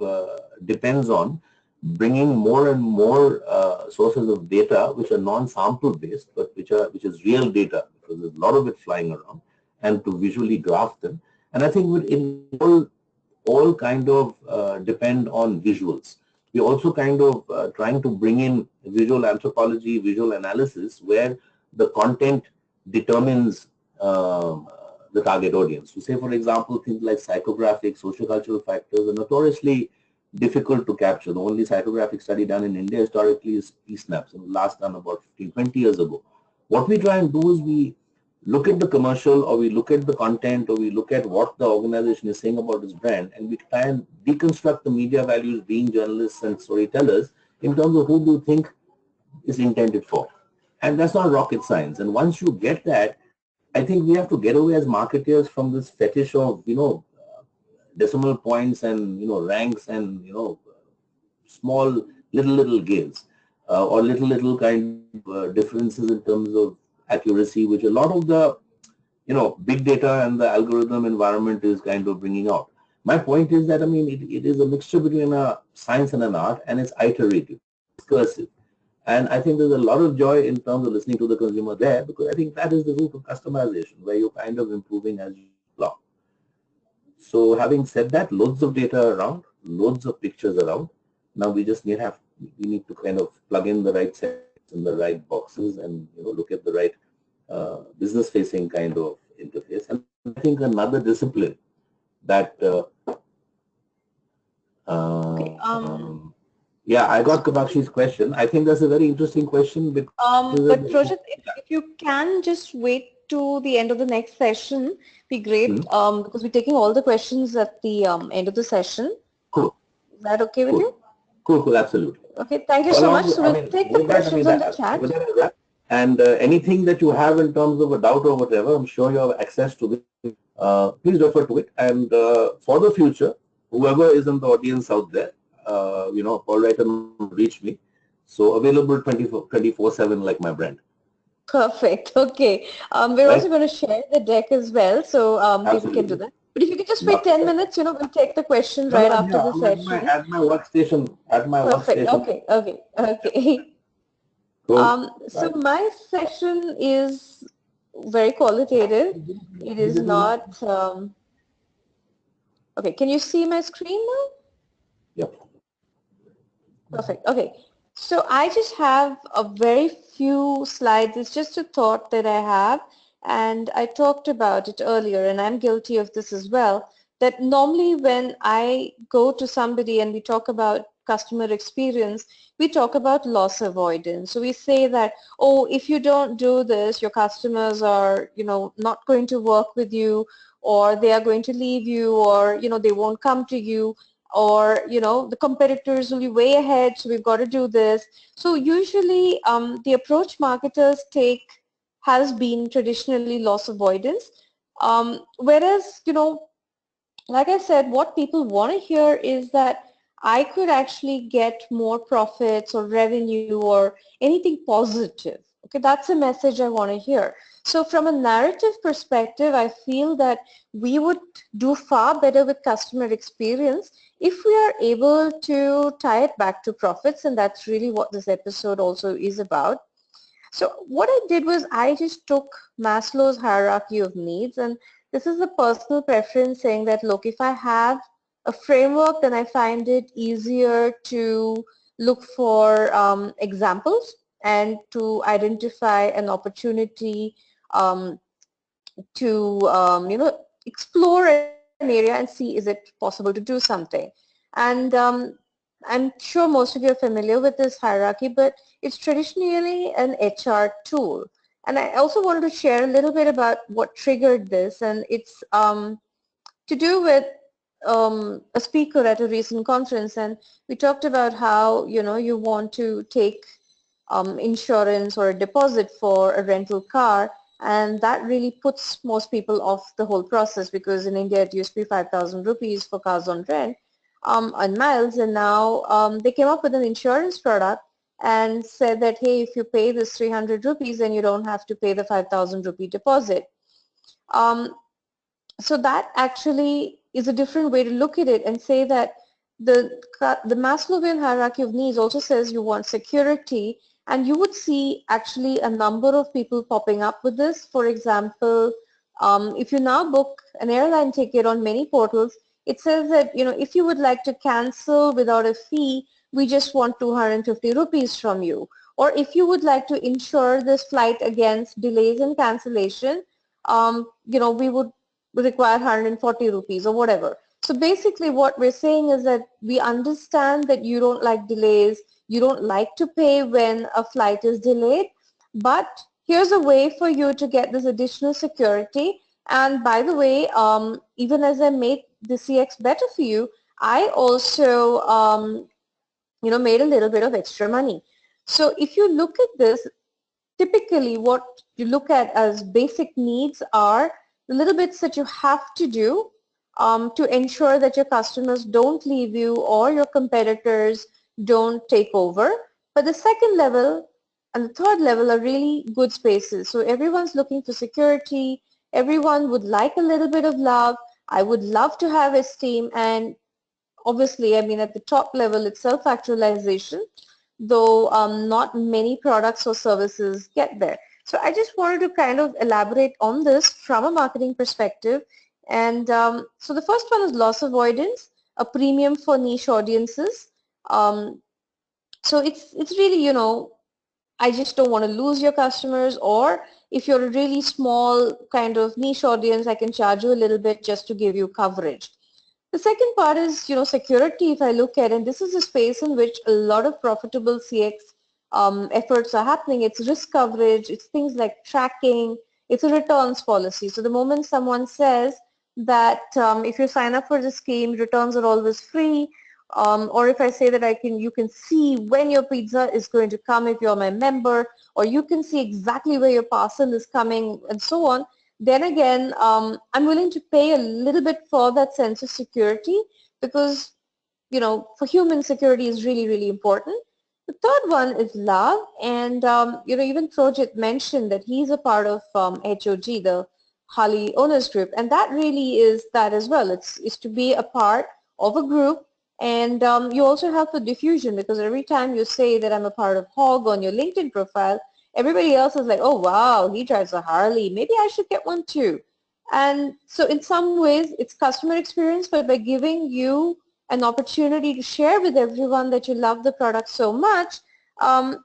depends on bringing more and more sources of data which are non-sample based, but which is real data, because there's a lot of it flying around, and to visually graph them. And I think it all kind of depend on visuals. We also kind of trying to bring in visual anthropology, visual analysis, where the content determines the target audience. So say, for example, things like psychographic, sociocultural factors are notoriously difficult to capture. The only psychographic study done in India historically is PSNAPs, and last done about 15-20 years ago. What we try and do is we look at the commercial, or we look at the content, or we look at what the organization is saying about its brand, and we try and deconstruct the media values, being journalists and storytellers, in terms of who do you think is intended for. And that's not rocket science. And once you get that, I think we have to get away as marketers from this fetish of, you know, decimal points and, you know, ranks and, you know, small little gains or little kind of differences in terms of accuracy, which a lot of the, you know, big data and the algorithm environment is kind of bringing out. My point is that, I mean, it is a mixture between a science and an art, and it's iterative, it's cursive. And I think there's a lot of joy in terms of listening to the consumer there, because I think that is the root of customization, where you're kind of improving as you go. So having said that, loads of data around, loads of pictures around. Now we just need to kind of plug in the right sets in the right boxes and, you know, look at the right business-facing kind of interface. And I think another discipline that yeah, I got Kabakshi's question. I think that's a very interesting question. But Projit, if you can just wait to the end of the next session, be great, because we're taking all the questions at the end of the session. Cool. Is that okay with you? Cool, absolutely. Okay, thank you so much. So we'll take the questions on the chat. And anything that you have in terms of a doubt or whatever, I'm sure you have access to this. Please refer to it. And for the future, whoever is in the audience out there, Paul Writer reach me. So available 24/7 like my brand. Perfect. Okay. We're also going to share the deck as well, so people can do that. But if you could just wait 10 minutes, we'll take the question right after the session. At my workstation. Perfect. Okay. So my session is very qualitative. It is not. Okay. Can you see my screen now? Yep. Perfect. Okay. So I just have a very few slides. It's just a thought that I have, and I talked about it earlier, and I'm guilty of this as well, that normally when I go to somebody and we talk about customer experience, we talk about loss avoidance. So we say that, oh, if you don't do this, your customers are, not going to work with you, or they are going to leave you, or, they won't come to you, or the competitors will be way ahead, so we've got to do this. So usually the approach marketers take has been traditionally loss avoidance, whereas like I said, what people want to hear is that I could actually get more profits or revenue or anything positive. Okay, that's a message I want to hear. So from a narrative perspective, I feel that we would do far better with customer experience if we are able to tie it back to profits, and that's really what this episode also is about. So what I did was I just took Maslow's hierarchy of needs, and this is a personal preference saying that, look, if I have a framework, then I find it easier to look for examples and to identify an opportunity to, explore an area and see is it possible to do something. And I'm sure most of you are familiar with this hierarchy, but it's traditionally an HR tool. And I also wanted to share a little bit about what triggered this, and it's to do with a speaker at a recent conference, and we talked about how you want to take insurance or a deposit for a rental car, and that really puts most people off the whole process, because in India it used to be 5,000 rupees for cars on rent on miles, and now they came up with an insurance product and said that, hey, if you pay this 300 rupees, then you don't have to pay the 5,000 rupee deposit. So that actually is a different way to look at it and say that the Maslowian hierarchy of needs also says you want security, and you would see actually a number of people popping up with this. For example, if you now book an airline ticket on many portals, it says that, if you would like to cancel without a fee, we just want 250 rupees from you. Or if you would like to insure this flight against delays and cancellation, we would require 140 rupees or whatever. So basically what we're saying is that we understand that you don't like delays, you don't like to pay when a flight is delayed, but here's a way for you to get this additional security. And by the way, even as I made the CX better for you, I also made a little bit of extra money. So if you look at this, typically what you look at as basic needs are the little bits that you have to do to ensure that your customers don't leave you or your competitors don't take over. But the second level and the third level are really good spaces. So everyone's looking for security. Everyone would like a little bit of love. I would love to have esteem, and obviously, I mean, at the top level, it's self-actualization, though not many products or services get there. So I just wanted to kind of elaborate on this from a marketing perspective. And so the first one is loss avoidance, a premium for niche audiences. So it's really, I just don't want to lose your customers, or if you're a really small kind of niche audience, I can charge you a little bit just to give you coverage. The second part is, security, if I look at, and this is a space in which a lot of profitable CX efforts are happening. It's risk coverage, it's things like tracking, it's a returns policy. So the moment someone says that if you sign up for the scheme, returns are always free, or if I say that you can see when your pizza is going to come if you're my member, or you can see exactly where your parcel is coming and so on, then again, I'm willing to pay a little bit for that sense of security because, for human security is really, really important. The third one is love, and even Projit mentioned that he's a part of HOG, the Harley Owners Group, and that really is that as well. It's to be a part of a group, and you also have the diffusion because every time you say that I'm a part of HOG on your LinkedIn profile, everybody else is like, oh wow, he drives a Harley, maybe I should get one too. And so in some ways it's customer experience, but by giving you an opportunity to share with everyone that you love the product so much,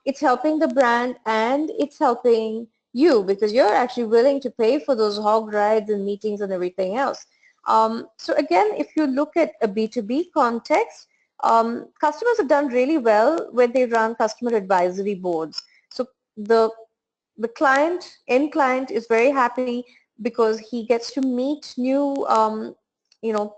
it's helping the brand and it's helping you because you're actually willing to pay for those hog rides and meetings and everything else. So again, if you look at a B2B context, customers have done really well when they run customer advisory boards. So the end client is very happy because he gets to meet new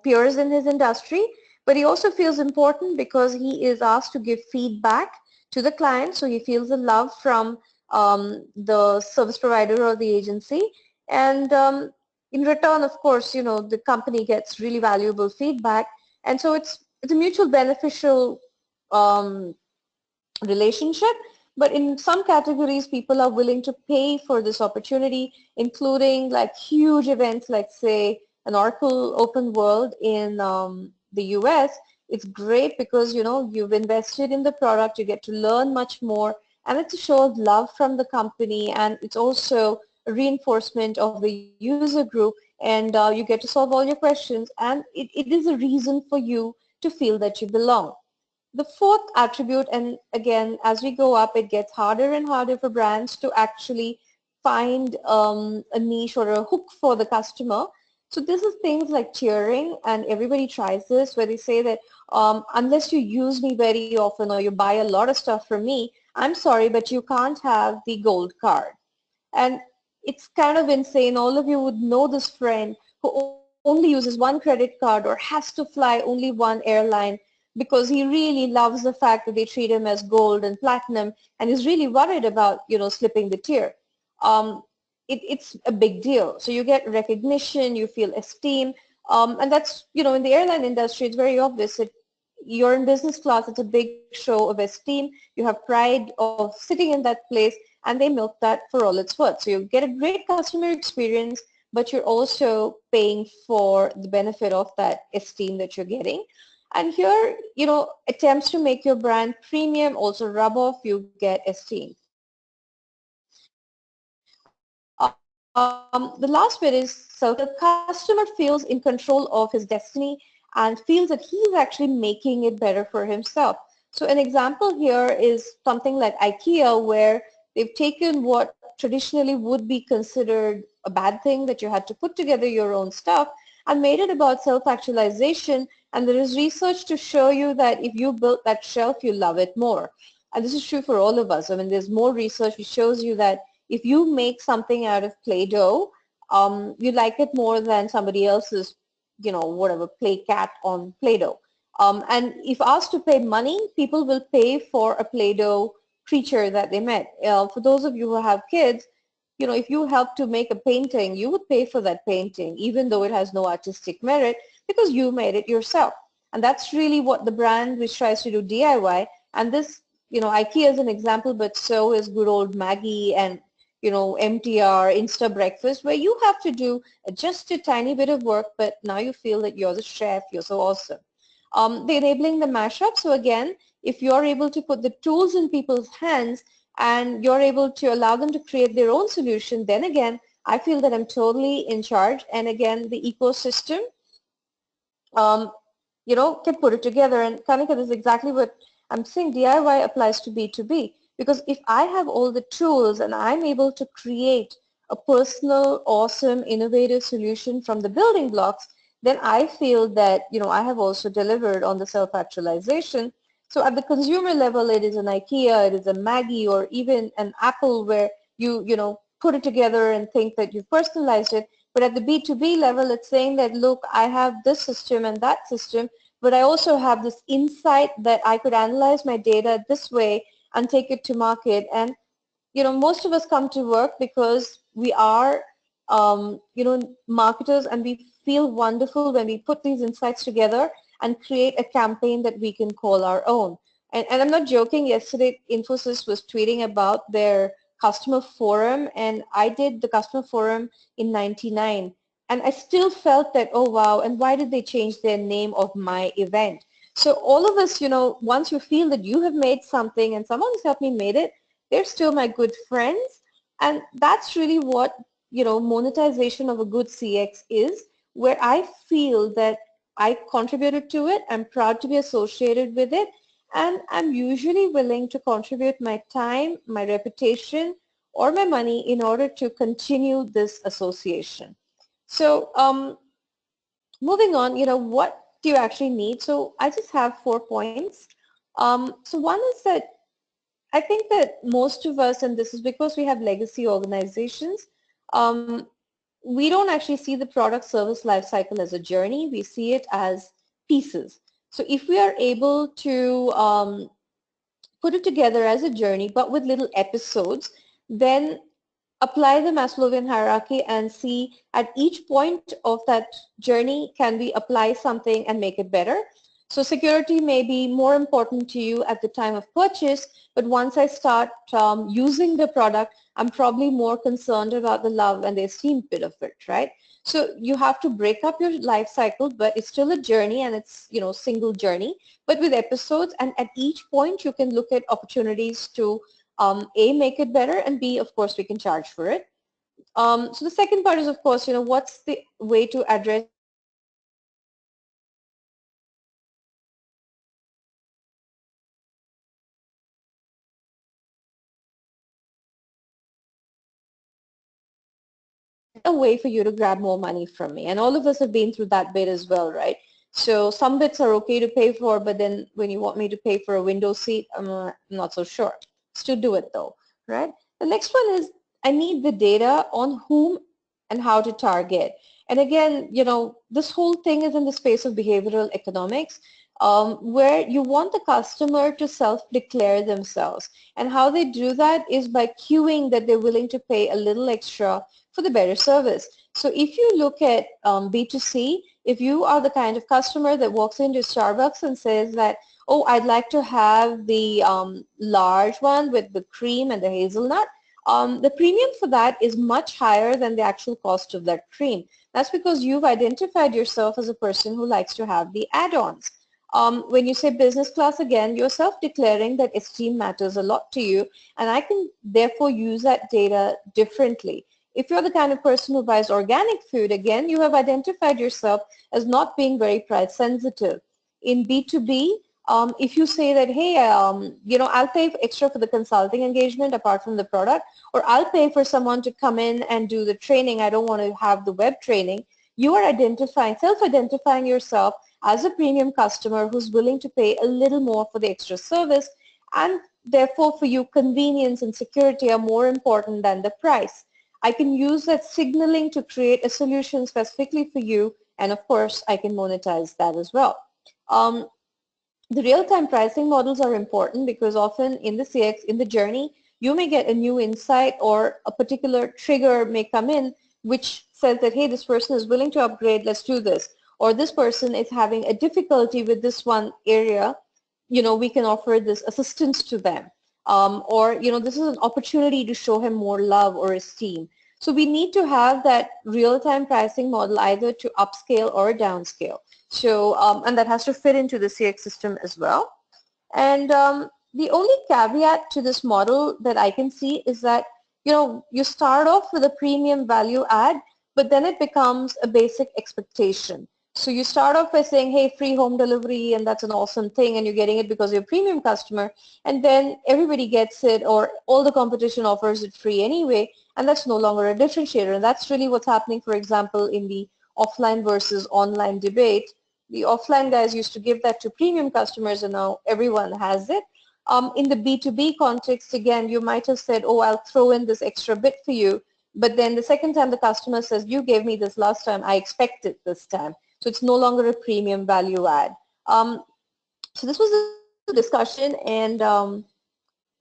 peers in his industry, but he also feels important because he is asked to give feedback to the client, so he feels the love from the service provider or the agency, and in return, of course, the company gets really valuable feedback, and so it's a mutual beneficial relationship. But in some categories, people are willing to pay for this opportunity, including like huge events like, say, an Oracle Open World in the US. It's great because, you've invested in the product, you get to learn much more, and it's a show of love from the company, and it's also a reinforcement of the user group, and you get to solve all your questions, and it is a reason for you to feel that you belong. The fourth attribute, and again, as we go up, it gets harder and harder for brands to actually find a niche or a hook for the customer. So this is things like tiering, and everybody tries this, where they say that unless you use me very often or you buy a lot of stuff from me, I'm sorry, but you can't have the gold card. And it's kind of insane. All of you would know this friend who only uses one credit card or has to fly only one airline because he really loves the fact that they treat him as gold and platinum and is really worried about, slipping the tier. It's a big deal. So you get recognition, you feel esteem, and that's, in the airline industry, it's very obvious that you're in business class, it's a big show of esteem, you have pride of sitting in that place, and they milk that for all it's worth. So you get a great customer experience, but you're also paying for the benefit of that esteem that you're getting. And here, attempts to make your brand premium also rub off, you get esteem. The last bit is, so the customer feels in control of his destiny and feels that he's actually making it better for himself. So an example here is something like IKEA, where they've taken what traditionally would be considered a bad thing, that you had to put together your own stuff, and made it about self-actualization. And there is research to show you that if you built that shelf, you love it more. And this is true for all of us. I mean, there's more research which shows you that if you make something out of Play-Doh, you like it more than somebody else's, whatever, play cat on Play-Doh. And if asked to pay money, people will pay for a Play-Doh creature that they met. For those of you who have kids, if you help to make a painting, you would pay for that painting, even though it has no artistic merit, because you made it yourself. And that's really what the brand which tries to do DIY, and this, IKEA is an example, but so is good old Maggie and, MTR, Insta Breakfast, where you have to do just a tiny bit of work, but now you feel that you're the chef, you're so awesome. They're enabling the mashup. So again, if you're able to put the tools in people's hands and you're able to allow them to create their own solution, then again, I feel that I'm totally in charge. And again, the ecosystem, can put it together. And Kanika, this is exactly what I'm saying. DIY applies to B2B, because if I have all the tools and I'm able to create a personal, awesome, innovative solution from the building blocks, then I feel that, I have also delivered on the self-actualization. So at the consumer level, it is an IKEA, it is a Maggie, or even an Apple, where you put it together and think that you've personalized it. But at the B2B level, it's saying that, look, I have this system and that system, but I also have this insight that I could analyze my data this way and take it to market. And most of us come to work because we are, marketers, and we feel wonderful when we put these insights together and create a campaign that we can call our own. And I'm not joking. Yesterday, Infosys was tweeting about their customer forum, and I did the customer forum in '99. And I still felt that, oh, wow, and why did they change their name of my event? So all of us, once you feel that you have made something and someone who's helped me made it, they're still my good friends. And that's really what, monetization of a good CX is, where I feel that I contributed to it, I'm proud to be associated with it, and I'm usually willing to contribute my time, my reputation, or my money in order to continue this association. So moving on, what do you actually need? So I just have 4 points. So one is that I think that most of us, and this is because we have legacy organizations, we don't actually see the product service lifecycle as a journey. We see it as pieces. So if we are able to put it together as a journey, but with little episodes, then apply the Maslowian hierarchy and see at each point of that journey, can we apply something and make it better? So security may be more important to you at the time of purchase, but once I start using the product, I'm probably more concerned about the love and the esteem bit of it, right? So you have to break up your life cycle, but it's still a journey, and it's, single journey, but with episodes, and at each point you can look at opportunities to A, make it better, and B, of course, we can charge for it. So the second part is, of course, what's the way to address a way for you to grab more money from me. And all of us have been through that bit as well, right? So some bits are okay to pay for, but then when you want me to pay for a window seat, I'm not so sure. Still do it though, right? The next one is I need the data on whom and how to target. And again, this whole thing is in the space of behavioral economics, where you want the customer to self-declare themselves. And how they do that is by cueing that they're willing to pay a little extra for the better service. So if you look at B2C, if you are the kind of customer that walks into Starbucks and says that, oh, I'd like to have the large one with the cream and the hazelnut, the premium for that is much higher than the actual cost of that cream. That's because you've identified yourself as a person who likes to have the add-ons. When you say business class, again, you're self-declaring that esteem matters a lot to you, and I can therefore use that data differently. If you're the kind of person who buys organic food, again, you have identified yourself as not being very price sensitive. In B2B, if you say that, hey, I'll pay extra for the consulting engagement apart from the product, or I'll pay for someone to come in and do the training, I don't want to have the web training, you are self-identifying yourself as a premium customer who's willing to pay a little more for the extra service, and therefore for you, convenience and security are more important than the price. I can use that signaling to create a solution specifically for you, and of course, I can monetize that as well. The real-time pricing models are important because often in the CX, in the journey, you may get a new insight or a particular trigger may come in which says that, hey, this person is willing to upgrade, let's do this. Or this person is having a difficulty with this one area, we can offer this assistance to them. Or this is an opportunity to show him more love or esteem. So we need to have that real-time pricing model either to upscale or downscale. So, and that has to fit into the CX system as well. And the only caveat to this model that I can see is that, you start off with a premium value add, but then it becomes a basic expectation. So you start off by saying, hey, free home delivery, and that's an awesome thing, and you're getting it because you're a premium customer, and then everybody gets it, or all the competition offers it free anyway, and that's no longer a differentiator. And that's really what's happening, for example, in the offline versus online debate. The offline guys used to give that to premium customers, and now everyone has it. In the B2B context, again, you might have said, oh, I'll throw in this extra bit for you, but then the second time the customer says, you gave me this last time, I expect it this time. So it's no longer a premium value add. So this was the discussion, and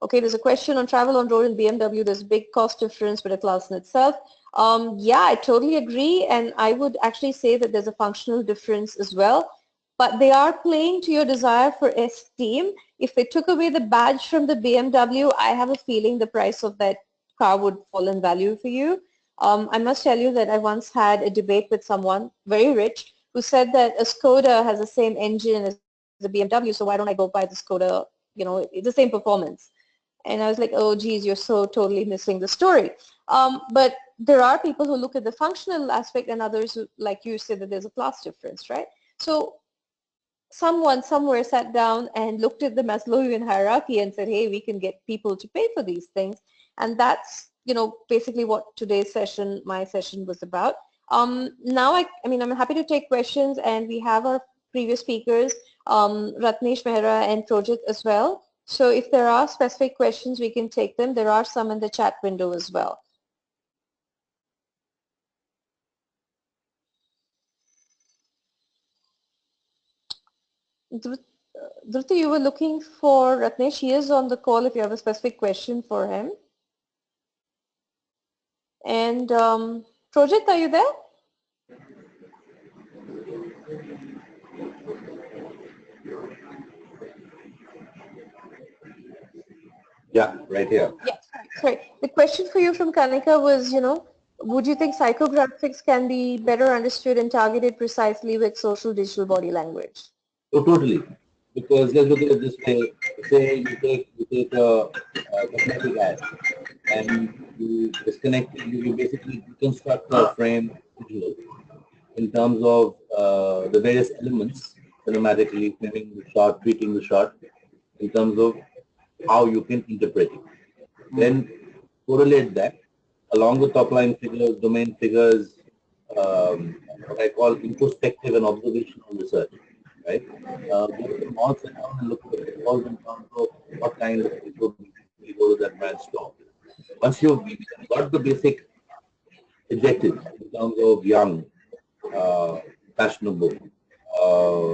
okay, there's a question on travel on road in BMW. There's a big cost difference with a class in itself. Yeah, I totally agree, and I would actually say that there's a functional difference as well. But they are playing to your desire for esteem. If they took away the badge from the BMW, I have a feeling the price of that car would fall in value for you. I must tell you that I once had a debate with someone very rich who said that a Skoda has the same engine as the BMW, so why don't I go buy the Skoda? You know, it's the same performance. And I was like, oh, geez, you're so totally missing the story. But there are people who look at the functional aspect and others who, like you said, that there's a class difference, right? So someone somewhere sat down and looked at the Maslowian hierarchy and said, hey, we can get people to pay for these things. And that's, you know, basically what today's session, my session was about. Now, I mean, I'm happy to take questions, and we have our previous speakers, Ratnesh Mehra and Projit as well. So if there are specific questions, we can take them. There are some in the chat window as well. Dhruti, you were looking for Ratnesh. He is on the call if you have a specific question for him. And Projit, are you there? Yeah, right here. Yeah, sorry. The question for you from Kanika was, you know, would you think psychographics can be better understood and targeted precisely with social digital body language? So totally, because let's look at it this way. Say you take a cosmetic ad and you disconnect, you basically reconstruct a frame visual in terms of the various elements cinematically, framing the shot, treating the shot, in terms of how you can interpret it. Then correlate that along with top line figures, domain figures, what I call introspective and observational research, right? Go to the mall, sit down and look at the pitfalls in terms of what kind of people we go to that brand store. Once you've got the basic objectives in terms of young, fashionable,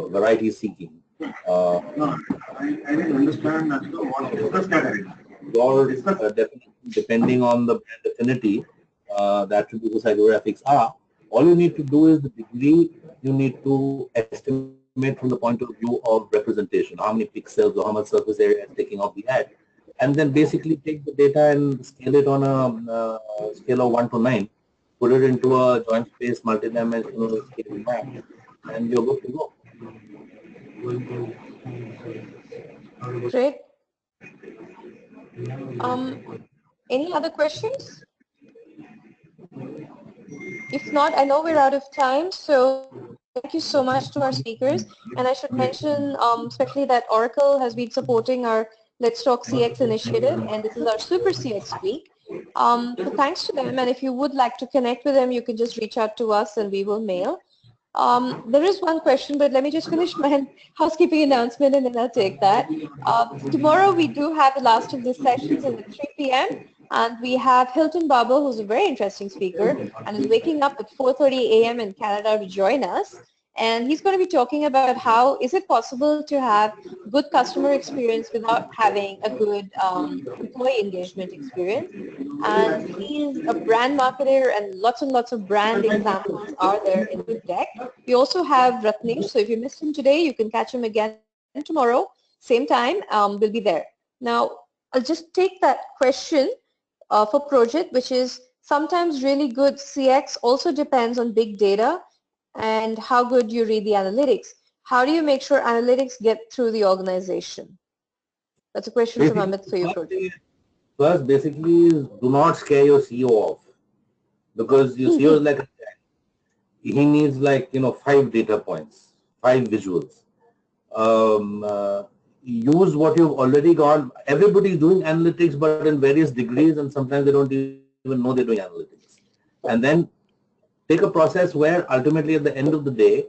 variety seeking, I didn't understand what discuss category. or depending on the brand affinity, the attributes of psychographics are, all you need to do is the degree you need to estimate from the point of view of representation, how many pixels or how much surface area is taking off the ad, and then basically take the data and scale it on a scale of 1 to 9, put it into a joint space multidimensional scaling map, and you're good to go. Great. Any other questions? If not, I know we're out of time, so thank you so much to our speakers. And I should mention especially that Oracle has been supporting our Let's Talk CX initiative, and this is our Super CX week. So thanks to them, and if you would like to connect with them, you can just reach out to us and we will mail. There is one question, but let me just finish my housekeeping announcement and then I'll take that. Tomorrow we do have the last of the sessions at 3 p.m. and we have Hilton Barber, who's a very interesting speaker and is waking up at 4:30 a.m. in Canada to join us. And he's going to be talking about how is it possible to have good customer experience without having a good employee engagement experience. And he's a brand marketer, and lots of brand examples are there in the deck. We also have Ratnesh, so if you missed him today, you can catch him again tomorrow, same time, we'll be there. Now, I'll just take that question for Projit, which is sometimes really good CX also depends on big data and how good you read the analytics. How do you make sure analytics get through the organization? That's a question from Amit for you, Projit. First, basically, is do not scare your CEO off, because your CEO is like a guy. He needs like, 5 data points, 5 visuals. Use what you've already got. Everybody is doing analytics, but in various degrees, and sometimes they don't even know they're doing analytics. And then take a process where ultimately at the end of the day,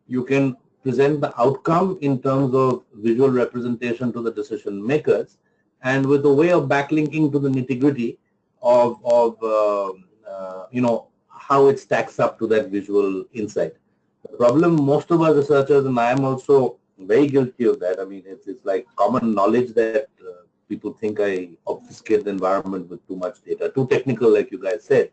you can present the outcome in terms of visual representation to the decision makers, and with a way of backlinking to the nitty-gritty of how it stacks up to that visual insight. The problem most of our researchers, and I am also very guilty of that. I mean, it's like common knowledge that people think I obfuscate the environment with too much data, too technical, like you guys said.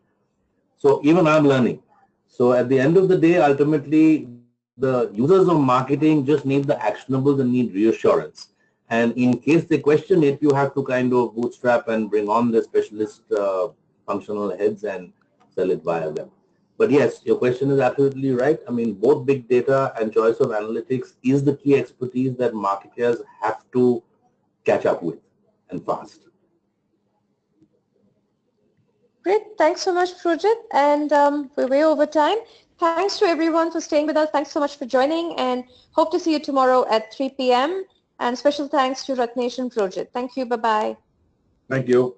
So even I'm learning. So at the end of the day, ultimately, the users of marketing just need the actionables and need reassurance. And in case they question it, you have to kind of bootstrap and bring on the specialist functional heads and sell it via them. But yes, your question is absolutely right. I mean, both big data and choice of analytics is the key expertise that marketers have to catch up with and fast. Great. Thanks so much, Projit. And we're way over time. Thanks to everyone for staying with us. Thanks so much for joining, and hope to see you tomorrow at 3 p.m. And special thanks to Ratnesh and Projit. Thank you. Bye-bye. Thank you.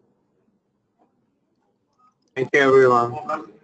Thank you, everyone.